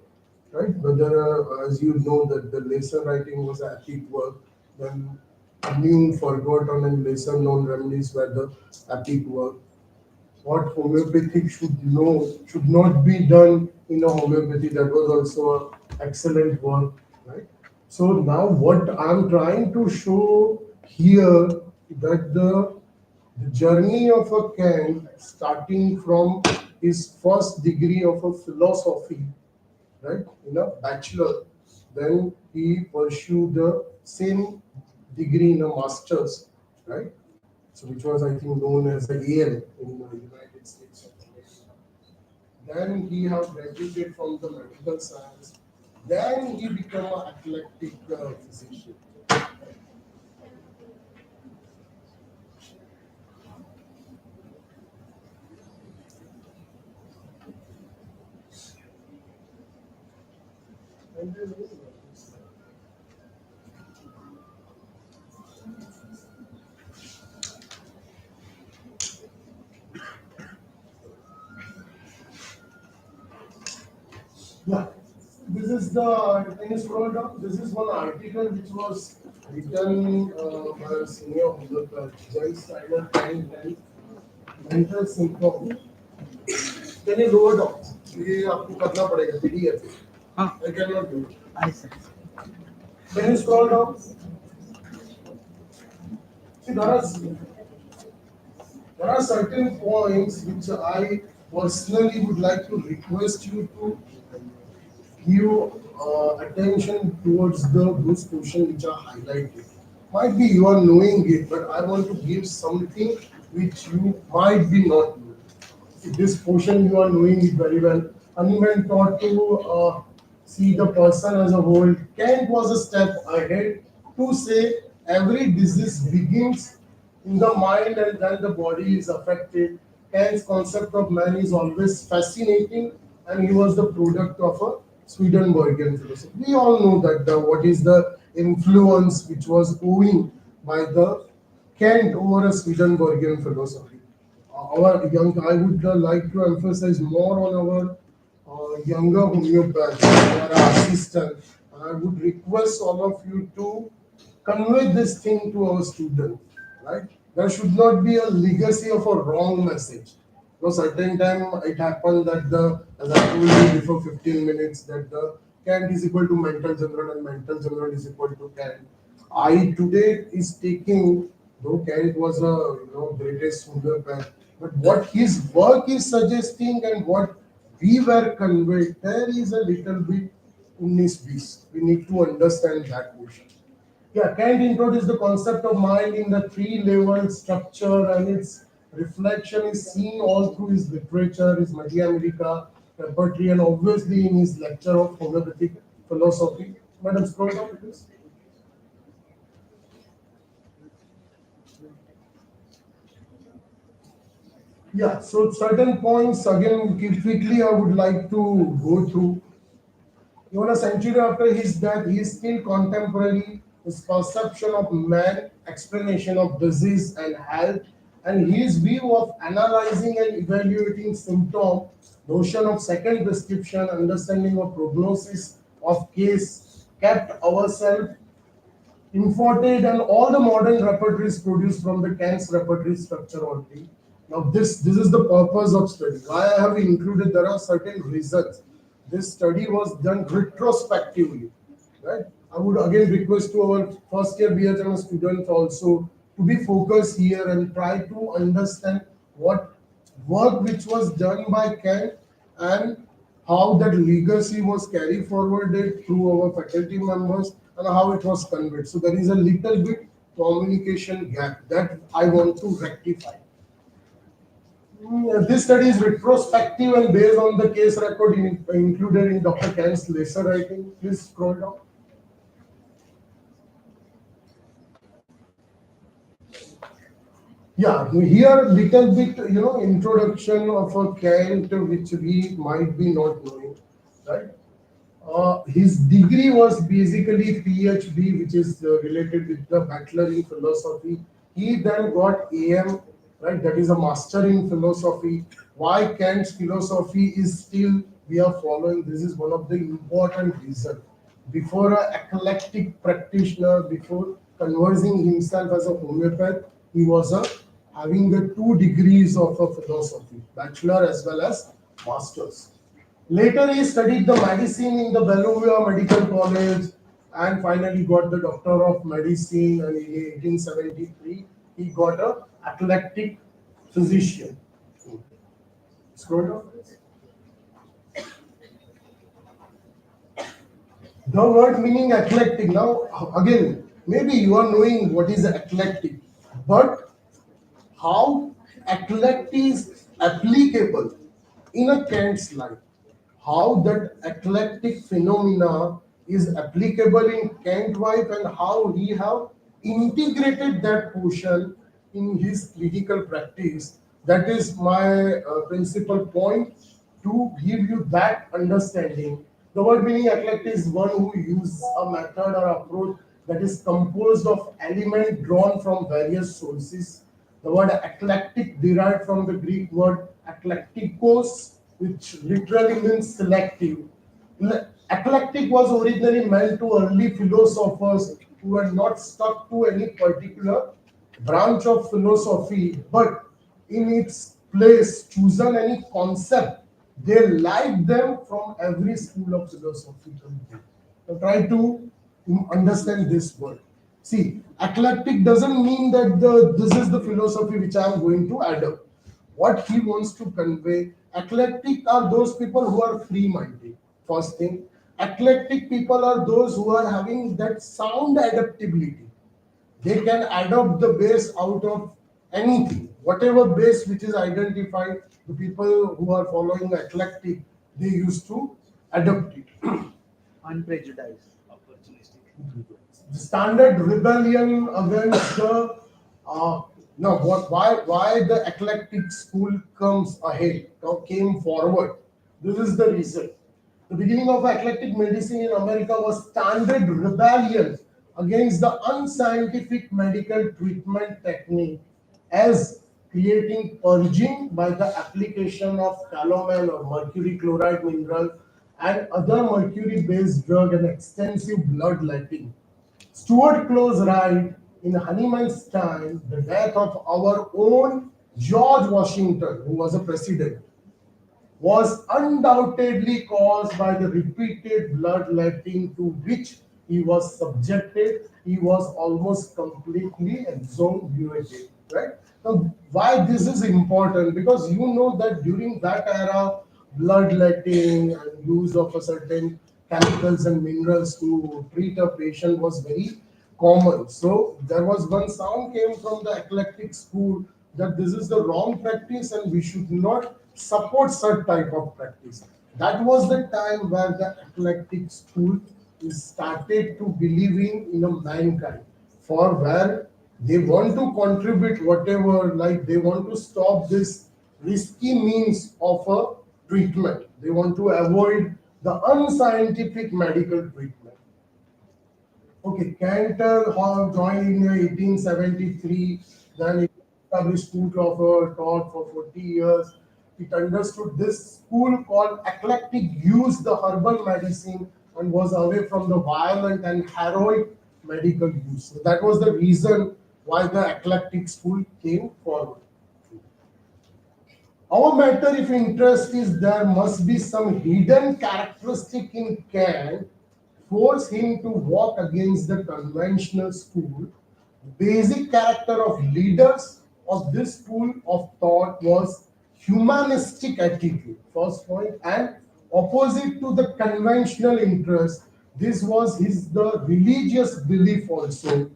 right? Whether, as you know, that the lesser writing was epic work, then new, forgotten, and lesser known remedies were the epic work. What homeopathy should know should not be done in a homeopathy, that was also an excellent work, right? So now what I'm trying to show here, that the journey of a Kant, starting from his first degree of a philosophy, right, in a bachelor, then he pursued the same degree in a master's, right? So which was, I think, known as the AL in the United States of America. Then he have graduated from the medical science. Then he became an eclectic physician. And then, yeah, this is the, can you scroll down? This is one article which was written by a senior homeopath, Jai Steiner, and mental symptom. Can you lower down? ये आपको करना पड़ेगा, PDF. I cannot do it. Can you scroll down? See, there are certain points which I personally would like to request you to give attention towards those questions which are highlighted. Might be you are knowing it, but I want to give something which you might be not knowing. This portion you are knowing it very well. Hahnemann taught to see the person as a whole. Kant was a step ahead to say every disease begins in the mind and then the body is affected. Kant's concept of man is always fascinating, and he was the product of a Swedenborgian philosophy. We all know that what is the influence which was owing by the Kant over a Swedenborgian philosophy. Our young, I would like to emphasize more on our younger homeopaths, our assistant. I would request all of you to convey this thing to our students, right? There should not be a legacy of a wrong message. Certain time it happened that as I told you before 15 minutes, that the Kant is equal to mental general and mental general is equal to Kant. I today is taking, though Kant was a greatest homeopath, but what his work is suggesting and what we were conveyed, there is a little bit 19-20. We need to understand that portion. Yeah, Kant introduced the concept of mind in the three-level structure, and its reflection is seen all through his literature, his Media America repertory, and obviously in his lecture of homeopathic philosophy. Madam, scroll down, please. Yeah, so certain points again quickly I would like to go through. Even a century after his death, he is still contemporary. His perception of man, explanation of disease and health, and his view of analyzing and evaluating symptom, notion of second prescription, understanding of prognosis of case, kept ourselves imported and all the modern repertories produced from the Kant's repertory structure only. Now this is the purpose of study. Why I have included, there are certain reasons. This study was done retrospectively, right? I would again request to our first year BHM students also to be focused here and try to understand what work which was done by Kant and how that legacy was carried forwarded through our faculty members and how it was conveyed. So there is a little bit communication gap that I want to rectify. This study is retrospective and based on the case record included in Dr. Kant's lesser writing. Please scroll down. Yeah, here little bit, introduction of a Kant which we might be not knowing, right? His degree was basically PhD, which is related with the Bachelor in Philosophy. He then got AM, right? That is a Master in Philosophy. Why Kant's philosophy is still we are following? This is one of the important reasons. Before an eclectic practitioner, before conversing himself as a homeopath, he was having the 2 degrees of a philosophy, bachelor as well as masters. Later, he studied the medicine in the Bellevue Medical College and finally got the Doctor of Medicine. And in 1873, he got a eclectic physician. Scroll down. The word meaning eclectic. Now, again, maybe you are knowing what is eclectic, but how eclectic is applicable in a Kant's life, how that eclectic phenomena is applicable in Kant life and how he have integrated that portion in his clinical practice. That is my principal point, to give you that understanding. The word meaning eclectic is one who uses a method or approach that is composed of elements drawn from various sources. The word eclectic derived from the Greek word eklektikos, which literally means selective. Eclectic was originally meant to early philosophers who were not stuck to any particular branch of philosophy, but in its place chosen any concept. They liked them from every school of philosophy. So try to understand this word. See, eclectic doesn't mean that this is the philosophy which I am going to adopt. What he wants to convey, eclectic are those people who are free-minded. First thing, eclectic people are those who are having that sound adaptability. They can adopt the base out of anything. Whatever base which is identified, the people who are following eclectic, they used to adopt it. Unprejudiced. The standard rebellion against the no what why the eclectic school comes ahead or came forward. This is the reason. The beginning of eclectic medicine in America was standard rebellion against the unscientific medical treatment technique, as creating purging by the application of calomel or mercury chloride mineral and other mercury based drug and extensive bloodletting. Stuart Close write in Honeyman's time, the death of our own George Washington, who was a president, was undoubtedly caused by the repeated bloodletting to which he was subjected. He was almost completely exonerated. Right? Now, why this is important? Because you know that during that era, bloodletting and use of a certain chemicals and minerals to treat a patient was very common. So there was one sound came from the eclectic school that this is the wrong practice and we should not support such type of practice. That was the time where the eclectic school is started to believing in a mankind, for where they want to contribute whatever, like they want to stop this risky means of a treatment. They want to avoid the unscientific medical treatment. Okay, Cantor Hall joined in 1873, then it established school of taught for 40 years. It understood this school called eclectic used the herbal medicine and was away from the violent and heroic medical use. So that was the reason why the eclectic school came forward. Our matter of interest is there must be some hidden characteristic in Kant force him to walk against the conventional school. Basic character of leaders of this school of thought was humanistic attitude, first point, and opposite to the conventional interest. This was his the religious belief also.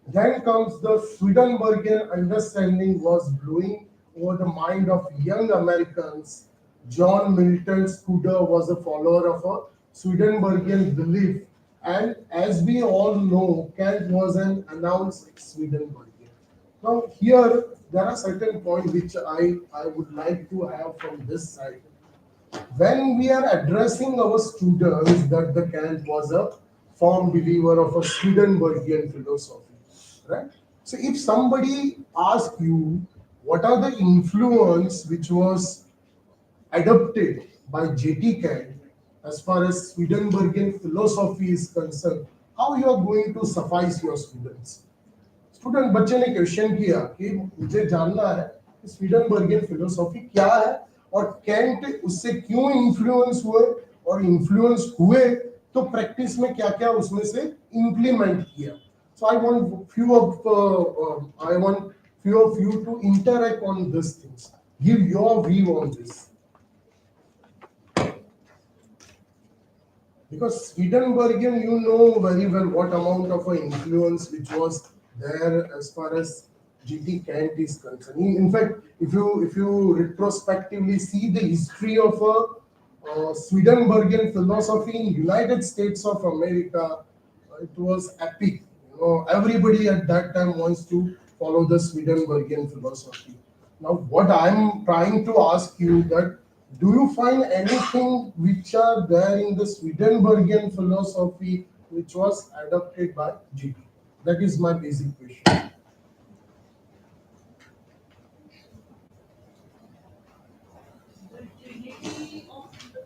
Then comes the Swedenborgian understanding was blowing over the mind of young Americans. John Milton Scudder was a follower of a Swedenborgian belief, and as we all know, Kant was an announced Swedenborgian. Now, here there are certain points which I would like to have from this side. When we are addressing our students that the Kant was a firm believer of a Swedenborgian philosophy, right? So if somebody asks you what are the influence which was adopted by J.T. Kant as far as Swedenborgian philosophy is concerned, how you are going to suffice your students? Student बच्चे ने question किया कि मुझे जानना है कि स्वीडनबर्गियन philosophy क्या है और कैंट उससे क्यों इन्फ्लुएंस हुए और इन्फ्लुएंस हुए तो प्रैक्टिस में क्या क्या उसमें से इंप्लीमेंट किया. So I want few of you to interact on these things. Give your view on this. Because Swedenborgian, you know very well what amount of influence which was there as far as G.T. Kant is concerned. In fact, if you retrospectively see the history of Swedenborgian philosophy in United States of America, it was epic. You know, everybody at that time wants to follow the Swedenborgian philosophy. Now, what I'm trying to ask you that do you find anything which are there in the Swedenborgian philosophy which was adopted by G.T.? That is my basic question.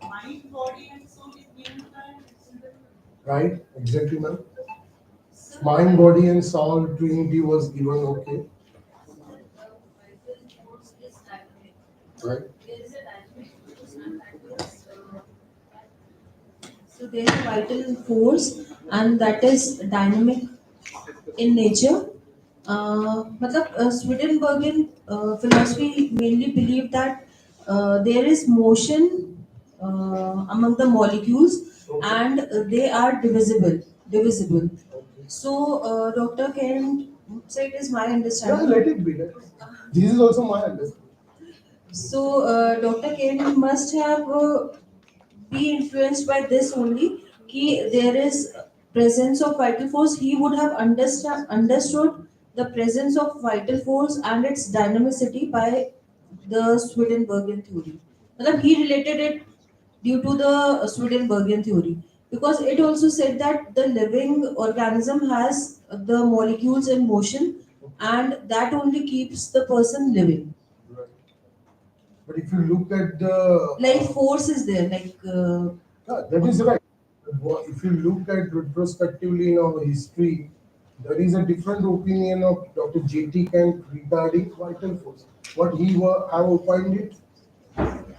Mind, body, and soul is given by. Right, exactly, ma'am. Mind, body, and soul trinity was given, okay. Right. So there is a vital force and that is dynamic in nature. Swedenborgian philosophy mainly believed that there is motion among the molecules and they are divisible. So Dr. Kent said is my Yeah, understanding. let it be. This is also my understanding. So Dr. Kent must have be influenced by this only. There is presence of vital force. He would have understood the presence of vital force and its dynamicity by the Swedenborgian theory. He related it due to the Swedenborgian theory because it also said that the living organism has the molecules in motion and that only keeps the person living. Right. But if you look at the Like force is there, yeah, that is right. If you look at retrospectively in our history, there is a different opinion of Dr. J.T. Kant regarding vital force. What he have opined it?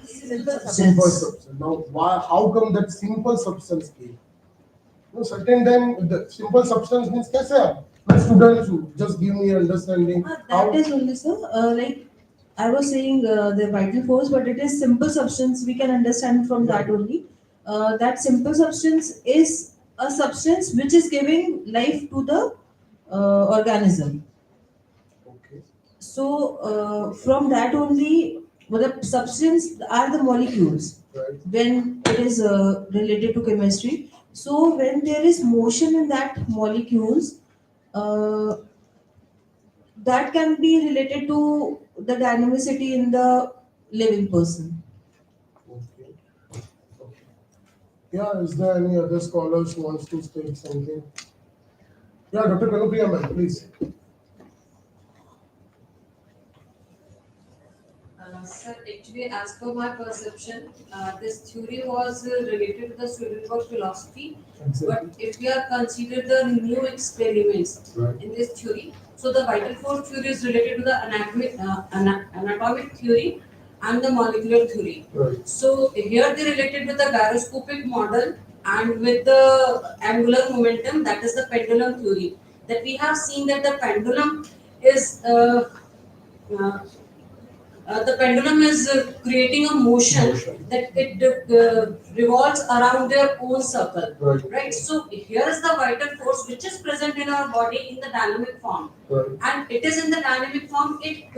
Simple substance. Now, why? How come that simple substance came? No, certain time the simple substance means कैसे आप? मैं student हूँ. Just give me understanding. That is only, sir. Like I was saying, the vital force, but it is simple substance. We can understand from that only. That simple substance is a substance which is giving life to the organism. Okay. So from that only, the substance are the molecules. Right. When it is related to chemistry. So when there is motion in that molecules, uh, that can be related to the dynamicity in the living person. Okay. Okay. Yeah, is there any other scholars who wants to state something? Yeah, Dr. Kanupriya ma'am, please. Sir, actually, as per my perception, this theory was related to the Swedenborg philosophy. But if we are consider the new experiments in this theory, so the vital force theory is related to the anatomic theory and the molecular theory. Right. So here they related with the gyroscopic model and with the angular momentum, that is the pendulum theory. That we have seen that the pendulum is uh, the pendulum is creating a motion that it revolves around their own circle, right? So here is the vital force which is present in our body in the dynamic form, and it is in the dynamic form. It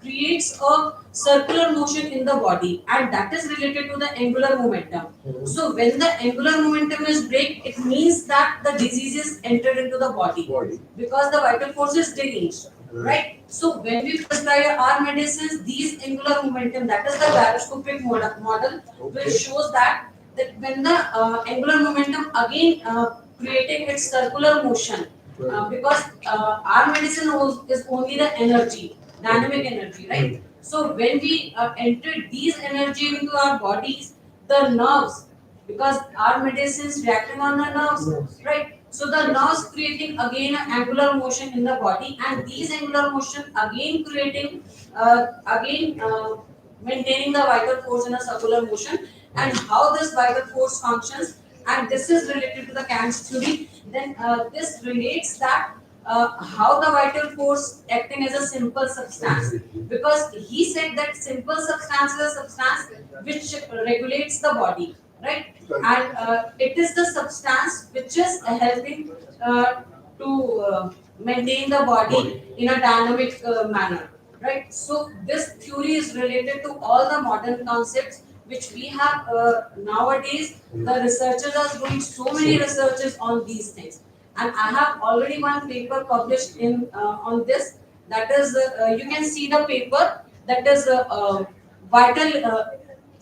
creates a circular motion in the body, and that is related to the angular momentum. So when the angular momentum is break, it means that the disease is entered into the body. Because the vital force is deranged. Right? So when we prescribe our medicines, these angular momentum, that is the gyroscopic model, which shows that when the angular momentum again creating its circular motion, because our medicine is only the energy, dynamic energy, right? So when we enter these energy into our bodies, the nerves, because our medicines reacting on the nerves, right? So the nerves creating again an angular motion in the body, and these angular motion again creating maintaining the vital force in a circular motion, and how this vital force functions, and this is related to the Kant's theory. Then this relates that how the vital force acting as a simple substance, because he said that simple substance is a substance which regulates the body, right? And it is the substance which is helping to maintain the body in a dynamic manner, right? So this theory is related to all the modern concepts which we have nowadays. The researchers are doing so many researches on these things, and I have already one paper published in on this. That is, you can see the paper. That is vital.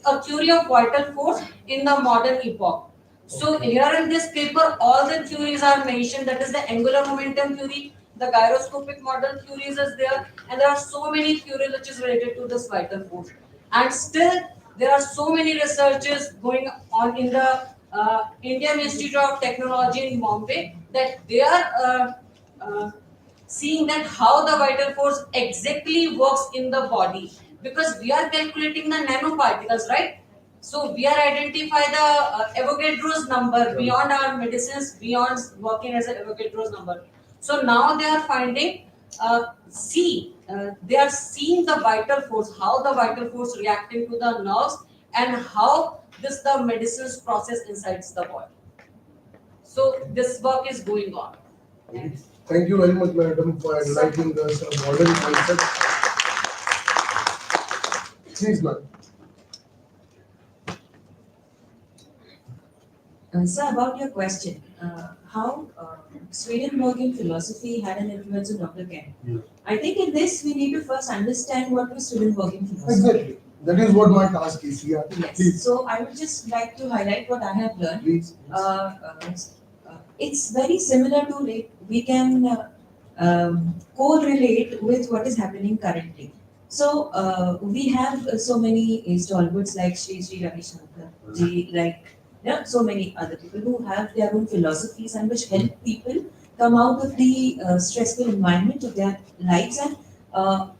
A theory of vital force in the modern epoch. So here in this paper, all the theories are mentioned. That is the angular momentum theory, the gyroscopic model theories is there, and there are so many theories which is related to this vital force. And still, there are so many researches going on in the Indian Institute of Technology in Bombay, that they are seeing that how the vital force exactly works in the body, because we are calculating the nanoparticles, right? So we are identify the Avogadro's number beyond our medicines, beyond working as an Avogadro's number. So now they are finding, they are seeing the vital force, how the vital force reacting to the nerves, and how this the medicines process inside the body. So this work is going on. Thanks. Thank you very much, madam, for enlightening us on modern concepts. Please, ma'am. Sir, about your question, how Swedenborgian philosophy had an influence on Dr. Kent. Yeah. I think in this we need to first understand what was Swedenborgian philosophy. Exactly. That is what my task is. Yeah. Yes. Please. So I would just like to highlight what I have learned. Please. It's very similar to, like, we can correlate with what is happening currently. So we have so many stalwarts like Sri Ravi Shankar ji, like so many other people who have their own philosophies and which help people come out of the stressful environment of their lives and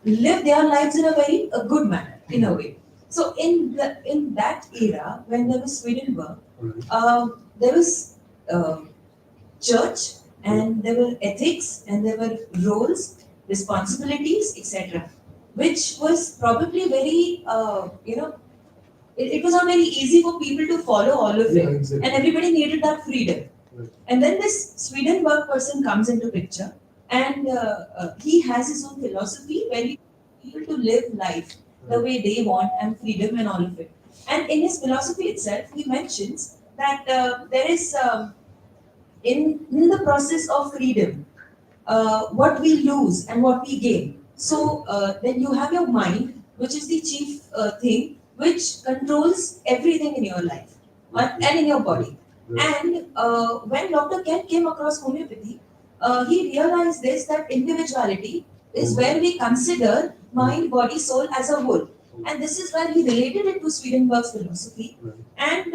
live their lives in a very good manner, in a way. So in that era, when there was Swedenborg, there was church, and there were ethics, and there were roles, responsibilities, etc., which was probably very, it was not very easy for people to follow all of it, Exactly. and everybody needed that freedom. Right. And then this Swedenborg person comes into picture, and he has his own philosophy where he people to live life the way they want and freedom and all of it. And in his philosophy itself, he mentions that there is in the process of freedom, what we lose and what we gain. So then you have your mind, which is the chief thing, which controls everything in your life and in your body. And when Dr. Kent came across homeopathy, he realized this, that individuality is where we consider mind, body, soul as a whole. And this is where he related it to Swedenborg's philosophy. And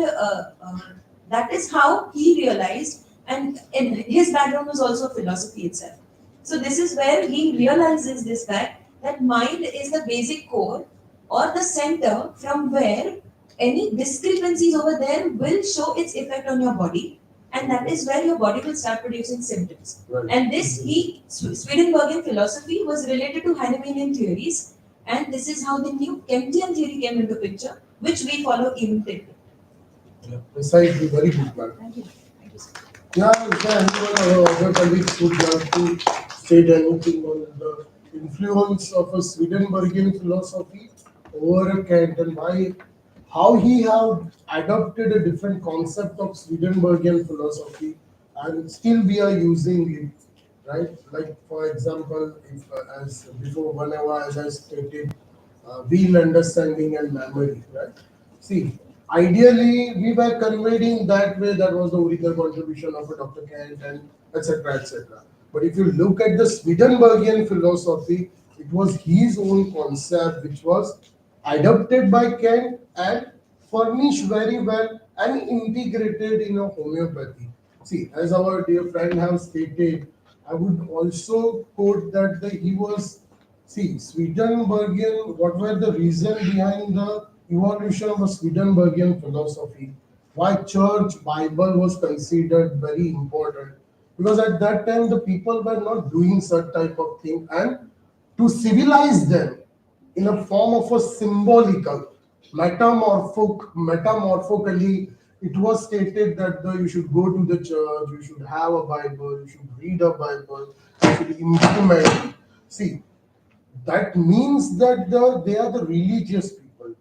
that is how he realized, and in his background was also philosophy itself. So this is where he realizes this fact that mind is the basic core or the center from where any discrepancies over there will show its effect on your body, and that is where your body will start producing symptoms. And this Swedenborgian philosophy was related to Hahnemannian theories, and this is how the new Kemptian theory came into picture, which we follow even till today. Yeah, precisely, very good, man. Thank you. Thank you, sir. Yeah, is there anyone of our other colleagues would like to state anything on the influence of a Swedenborgian philosophy over a Kant and why, how he have adopted a different concept of Swedenborgian philosophy and still we are using it, right? Like for example, if as before, whenever as I stated, wheel understanding and memory, right? See, ideally, we were conveying that way. That was the original contribution of a Dr. Kant and etc. etc. But if you look at the Swedenborgian philosophy, it was his own concept which was adopted by Kant and furnished very well and integrated in a homeopathy. See, as our dear friend have stated, I would also quote that he was. See, Swedenborgian, what were the reason behind the evolution of a Swedenborgian philosophy? Why church Bible was considered very important? Because at that time the people were not doing such type of thing, and to civilize them in a form of a symbolical, metamorphically, it was stated that you should go to the church, you should have a Bible, you should read a Bible, you should implement it. See, that means that they are the religious people.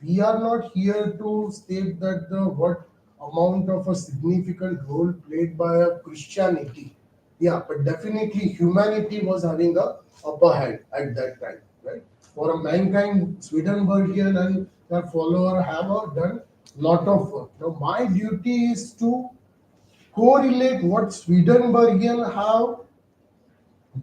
We are not here to state that the what amount of a significant role played by a Christianity. Yeah, but definitely humanity was having a upper hand at that time, right? For a mankind, Swedenborgian and their follower have done lot of work. Now my duty is to correlate what Swedenborgian have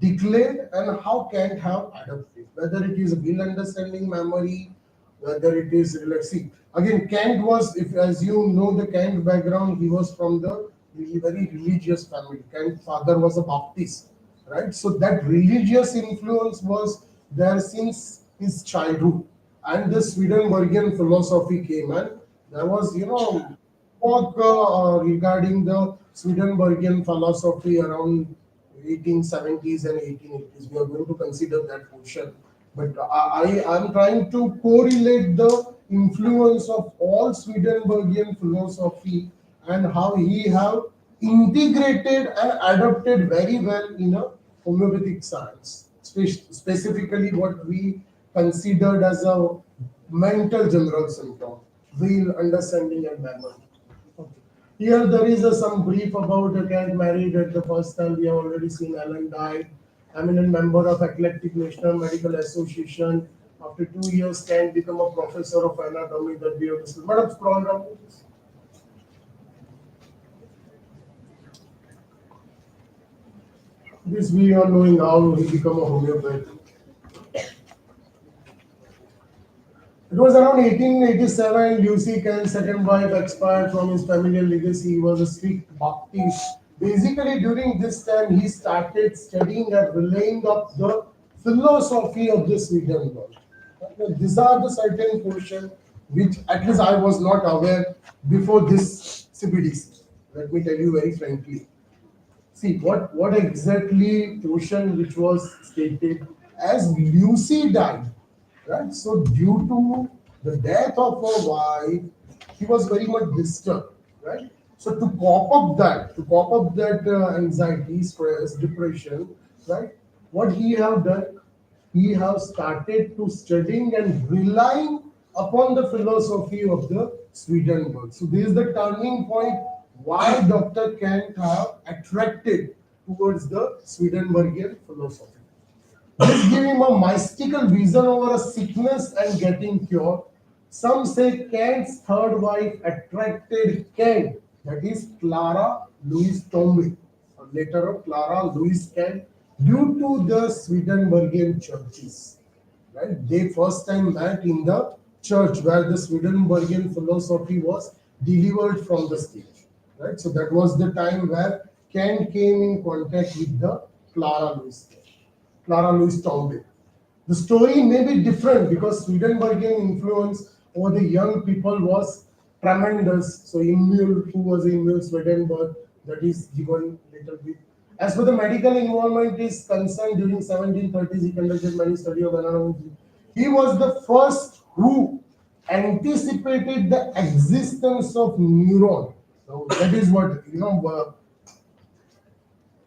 declared and how Kant have adopted, whether it is a will understanding memory, whether it is see. Again, Kant was, if as you know the Kant background, he was from the very religious family. Kant's father was a Baptist, right? So that religious influence was there since his childhood. And the Swedenborgian philosophy came and there was, talk regarding the Swedenborgian philosophy around 1870s and 1880s. We are going to consider that portion. But I am trying to correlate the influence of all Swedenborgian philosophy and how he have integrated and adopted very well in a homeopathic science, specifically what we considered as a mental general symptom, will, understanding and memory. Here there is some brief about Kant married at the first time. We have already seen Alan died. Eminent member of Eclectic National Medical Association. After 2 years, Kant become a professor of anatomy that we have discussed. Madam, scroll down. This we are knowing how he become a homeopath. It was around 1887, Lucy Kant's second wife expired from his familial legacy. He was a strict Baptist. Basically, during this time, he started studying and relaying up the philosophy of the Swedenborg. These are the certain portion which at least I was not aware before this CBDC. Let me tell you very frankly. See, what exactly portion which was stated as Lucy died, right? So due to the death of her wife, he was very much disturbed, right? So to cope up that anxiety, stress, depression, right? What he have done, he have started to studying and relying upon the philosophy of the Swedenborg. So this is the turning point why Dr. Kant have attracted towards the Swedenborgian philosophy. This gave him a mystical vision over a sickness and getting cure. Some say Kant's third wife attracted Kant, that is Clara Louise Tombe, later of Clara Louise Kant, due to the Swedenborgian churches. Right? They first time met in the church where the Swedenborgian philosophy was delivered from the stage. Right? So that was the time where Kant came in contact with the Clara Louise Kant. Clara Louise Tombe. The story may be different because Swedenborgian influence over the young people was tremendous. So Emil, who was Emil Swedenborg, that is given little bit. As for the medical involvement is concerned, during 1730s he conducted many study of anatomy. He was the first who anticipated the existence of neuron. So that is what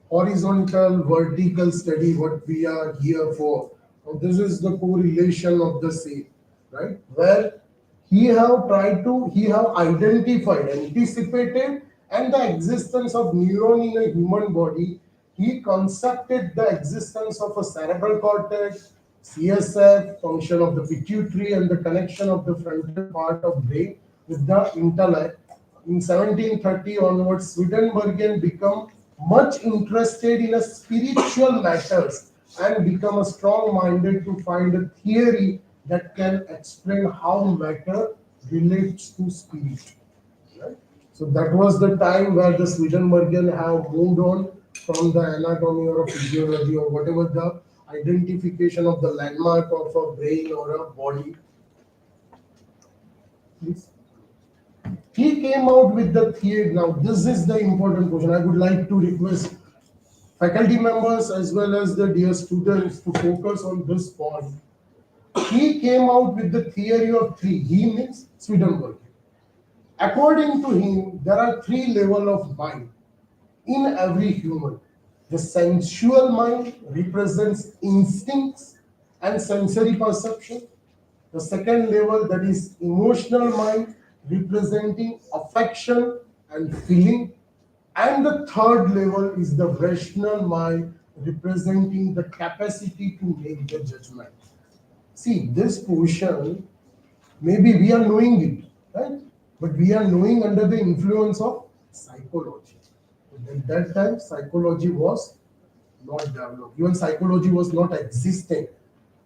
horizontal, vertical study, what we are here for. So this is the correlation of the same, right? Where he have identified, anticipated, and the existence of neuron in a human body. He constructed the existence of a cerebral cortex, CSF, function of the pituitary, and the connection of the frontal part of brain with the intellect. In 1730 onwards, Swedenborgian become much interested in a spiritual matters and become a strong-minded to find a theory that can explain how matter relates to spirit. Right? So that was the time where the Swedenborgian have moved on from the anatomy or a physiology or whatever the identification of the landmark of a brain or a body. Please. He came out with the theory. Now, this is the important question. I would like to request faculty members as well as the dear students to focus on this point. He came out with the theory of three. He means Swedenborg. According to him, there are three levels of mind in every human. The sensual mind represents instincts and sensory perception. The second level, that is emotional mind, representing affection and feeling. And the third level is the rational mind, representing the capacity to make the judgment. See, this portion, maybe we are knowing it, right? But we are knowing under the influence of psychology. At that time, psychology was not developed. Even psychology was not existing,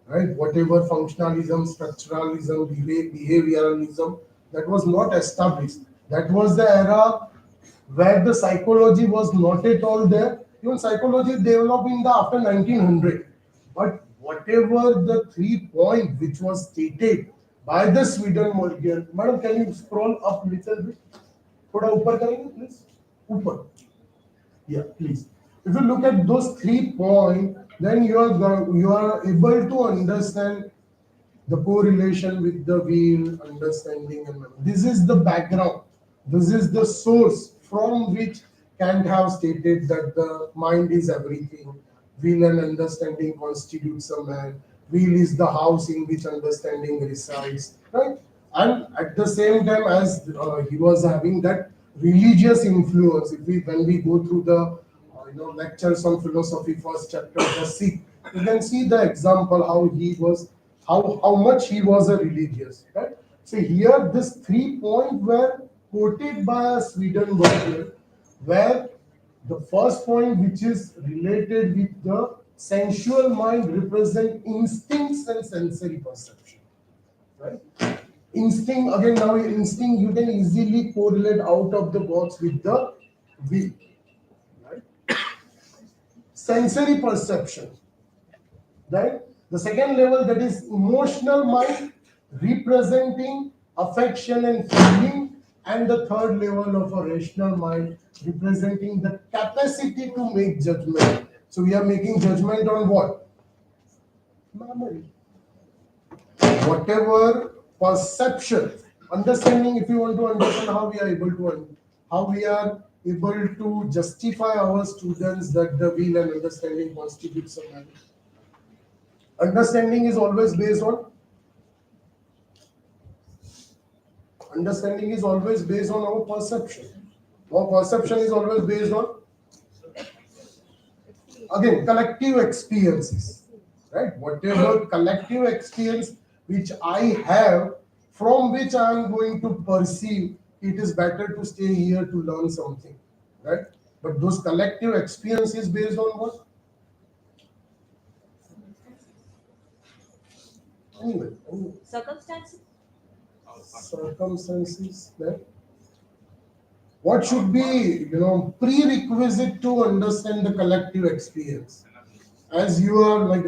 right? Whatever functionalism, structuralism, behavioralism, that was not established. That was the era where the psychology was not at all there. Even psychology developed in the after 1900. But whatever the 3 point which was stated by the Swedenborgian, madam, can you scroll up little bit? थोड़ा ऊपर करेंगे, please. ऊपर. Yeah, please. If you look at those 3 points, then you are able to understand the correlation with the will, understanding, and memory. This is the background. This is the source from which Kant have stated that the mind is everything. Will and understanding constitutes a man. Will is the house in which understanding resides, right? And at the same time, as he was having that religious influence, when we go through the lectures on philosophy, first chapter, the Sikh, you can see the example how much he was a religious, right? So here, this 3 points were quoted by a Swedenborgian, where the first point, which is related with the sensual mind, represent instincts and sensory perception, right? Instinct, again, now instinct you can easily correlate out of the box with the will, right? Sensory perception, right? The second level, that is emotional mind, representing affection and feeling, and the third level of a rational mind, representing the capacity to make judgment. So we are making judgment on what? Memory. Whatever perception, understanding. If you want to understand how we are able to justify our students that the will and understanding constitutes a memory. Understanding is always based on our perception. Our perception is always based on again, collective experiences, right? Whatever collective experience which I have, from which I am going to perceive, it is better to stay here to learn something, right? But those collective experiences based on what? Anyway, Circumstances. circumstances, right? What should be, prerequisite to understand the collective experience? As you are uh,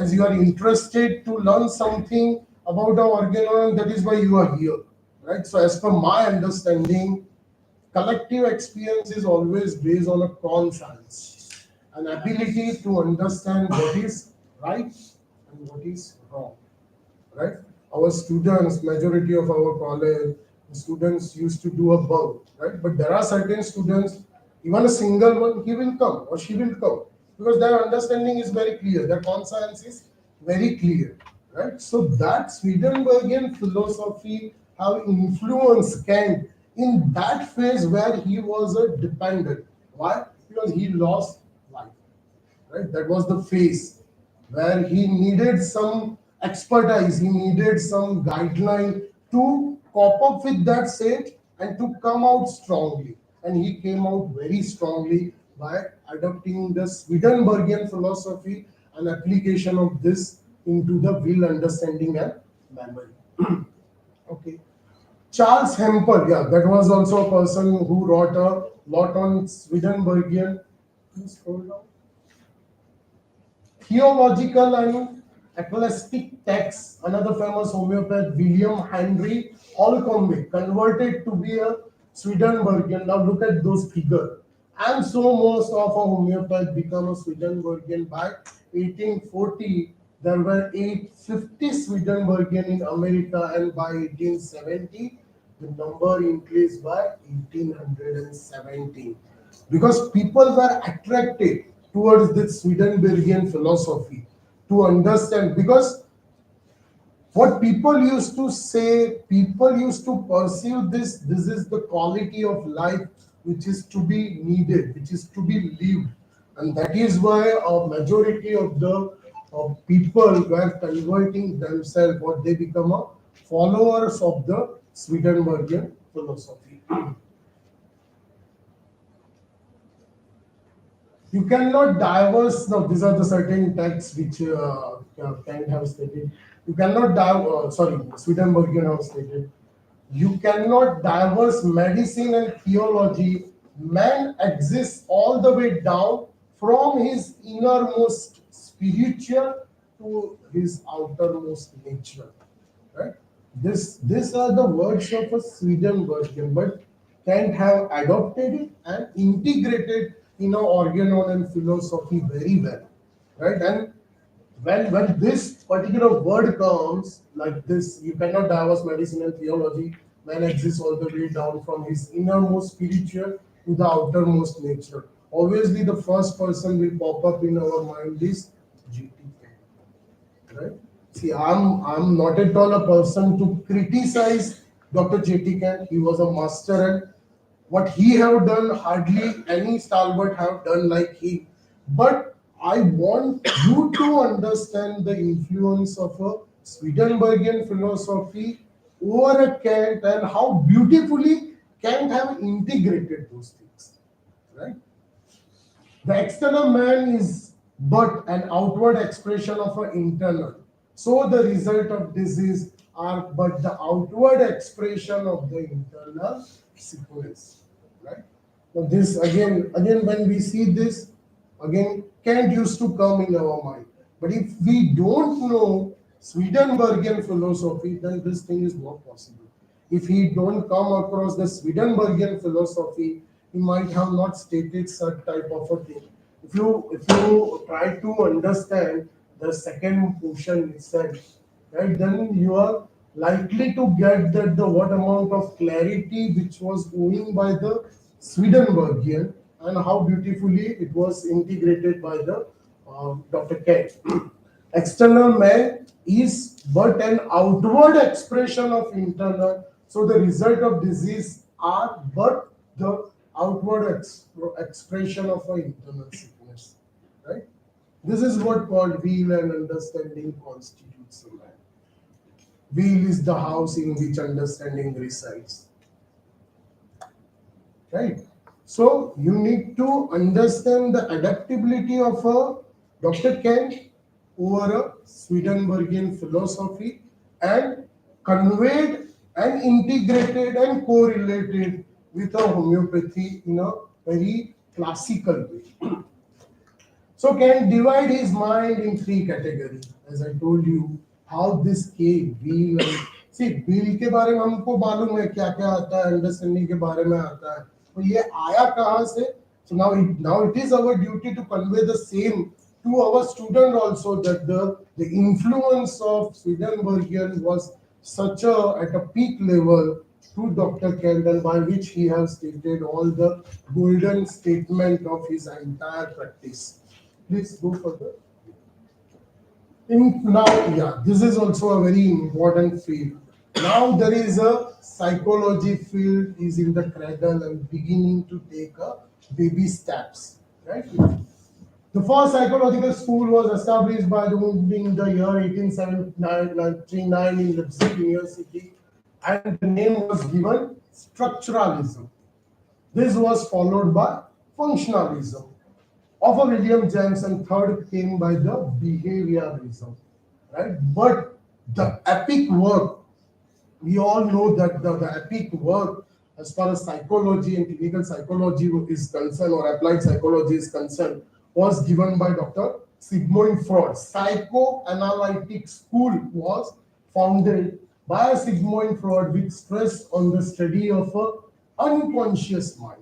as you are interested to learn something about the organon, that is why you are here, right? So as per my understanding, collective experience is always based on a conscience, an ability to understand what is right and what is wrong, right? Our students, majority of our college students used to do a bunk, right? But there are certain students, even a single one, he will come or she will come because their understanding is very clear, their conscience is very clear, right? So that Swedenborgian philosophy have influenced Kant in that phase where he was a dependent. Why? Because he lost life, right? That was the phase where he needed some expertise, he needed some guideline to cope up with that state and to come out strongly. And he came out very strongly by adopting the Swedenborgian philosophy and application of this into the will, understanding, and memory. Okay. Charles Hempel, yeah, that was also a person who wrote a lot on Swedenborgian. Please scroll down. Theological and ecclesiastic texts. Another famous homeopath, William Henry Holcombe, converted to be a Swedenborgian. Now look at those figures. And so most of a homeopath become a Swedenborgian by 1840. There were 850 Swedenborgian in America, and by 1870, the number increased by 1817. Because people were attracted towards this Swedenborgian philosophy to understand, because what people used to say, people used to perceive this is the quality of life which is to be needed, which is to be lived. And that is why a majority of the people were converting themselves, or they become a followers of the Swedenborgian philosophy. You cannot diverse. Now, these are the certain texts which Kant have stated. You cannot Swedenborgian have stated. You cannot diverse medicine and theology. Man exists all the way down from his innermost spiritual to his outermost nature. Right? These are the words of a Swedenborgian, but Kant have adopted it and integrated in our organon and philosophy very well, right? And when this particular word comes like this, you cannot divorce medicine and theology. Man exists all the way down from his innermost spiritual to the outermost nature. Obviously, the first person will pop up in our mind is G.T. Kant, right? See, I'm not at all a person to criticize Dr. J.T. Kant. He was a master, and what he have done, hardly any stalwart have done like he. But I want you to understand the influence of a Swedenborgian philosophy over a Kant and how beautifully Kant have integrated those things, right? The external man is but an outward expression of an internal. So the result of disease are but the outward expression of the internal sickness. Right? Now this again when we see this, again Kant used to come in our mind. But if we don't know Swedenborgian philosophy, then this thing is not possible. If he don't come across the Swedenborgian philosophy, he might have not stated such type of a thing. If you try to understand the second portion itself, right, then you are likely to get that the what amount of clarity which was owing by the Swedenborgian and how beautifully it was integrated by the Dr. Kant. External man is but an outward expression of internal. So the result of disease are but the outward expression of an internal sickness, right? This is what called will and understanding constitutes a man. Will is the house in which understanding resides, right? So you need to understand the adaptability of a Dr. Kent over a Swedenborgian philosophy and conveyed and integrated and correlated with a homeopathy in a very classical way. So can divide his mind in three categories. As I told you, how this came, will and see will के बारे में हमको मालूम है क्या क्या आता है, understanding के बारे में आता है. तो ये आया कहाँ से? So now it is our duty to convey the same to our student also, that the influence of Swedenborgian was such at a peak level to Dr. Kent, and by which he has stated all the golden statement of his entire practice. Please go further. This is also a very important field. Now there is a psychology field is in the cradle and beginning to take a baby steps, right? The first psychological school was established by in the year 1879 in Leipzig University, and the name was given structuralism. This was followed by functionalism. Of a William James, and third came by the behaviorism, right? But the epic work, we all know that the epic work as far as psychology and clinical psychology is concerned, or applied psychology is concerned, was given by Dr. Sigmund Freud. Psychoanalytic school was founded by Sigmund Freud with stress on the study of an unconscious mind.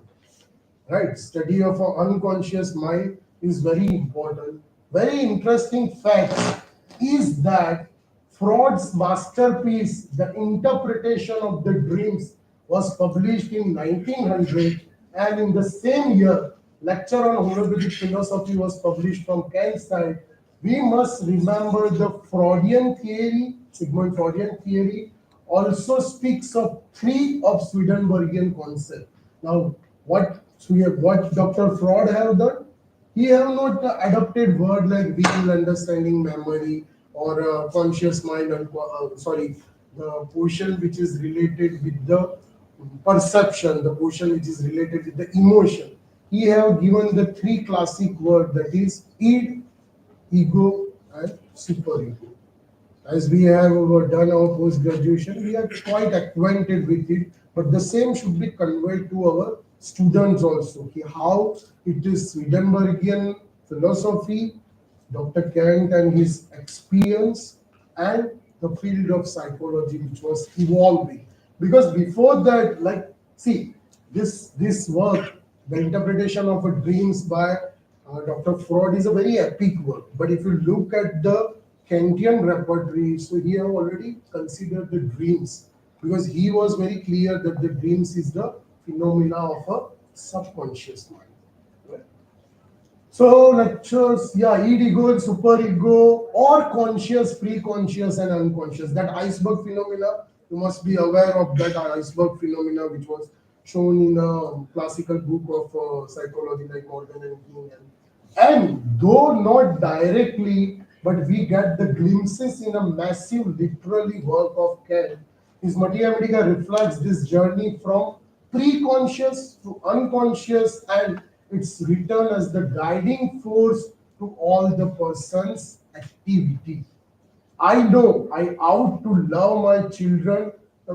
Right, study of an unconscious mind is very important. Very interesting fact is that Freud's masterpiece, The Interpretation of the Dreams, was published in 1900, and in the same year, Lecture on Homeopathic Philosophy was published from Kent's side. We must remember the Freudian theory, Sigmund Freudian theory, also speaks of three of Swedenborgian concepts. Now, what Dr. Freud have done? He have not adopted word like will, understanding, memory, or conscious mind, and the portion which is related with the perception, the portion which is related with the emotion. He have given the three classic words, that is id, ego, and superego. As we have done our post-graduation, we are quite acquainted with it, but the same should be conveyed to our students also. Okay, how it is Swedenborgian philosophy, Dr. Kent and his experience, and the field of psychology which was evolving. Because before that, this work, The Interpretation of a Dreams by Dr. Freud, is a very epic work. But if you look at the Kantian repertoire, so he have already considered the dreams, because he was very clear that the dreams is the phenomena of a subconscious mind. Right? So lectures, id, ego, and superego, or conscious, pre-conscious, and unconscious. That iceberg phenomena, you must be aware of that iceberg phenomena, which was shown in a classical book of psychology like Morgan and King. And though not directly, but we get the glimpses in a massive literary work of Kent. His Materia Medica reflects this journey from pre-conscious to unconscious, and it's written as the guiding force to all the person's activity. I know I ought to love my children.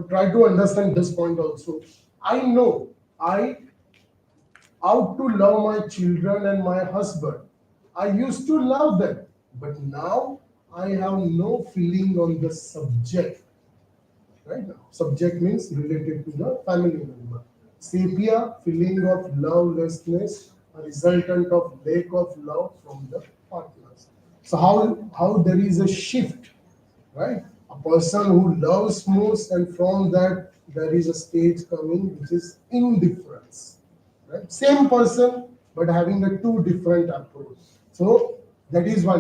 Try to understand this point also. I know I ought to love my children and my husband. I used to love them, but now I have no feeling on the subject. Right now, subject means related to the family member. Sepia, feeling of lovelessness, a resultant of lack of love from the partners. So how there is a shift, right? A person who loves most, and from that there is a stage coming which is indifference. Right? Same person, but having a two different approach. So that is why,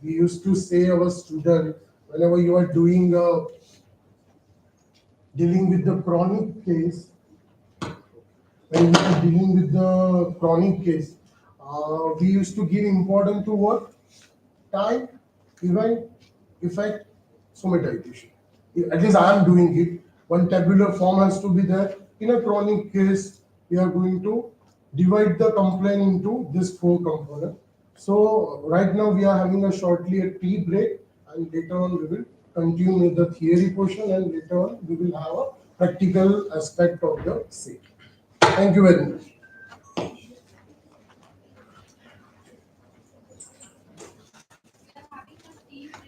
we used to say our student, whenever you are doing dealing with the chronic case, when we are dealing with the chronic case, we used to give importance to what? Time, event, effect, summarization. At least I am doing it. One tabular form has to be there. In a chronic case, we are going to divide the complaint into this 4 components. So right now we are having shortly a tea break, and later on we will continue with the theory portion, and later on we will have a practical aspect of the same. Thank you very much.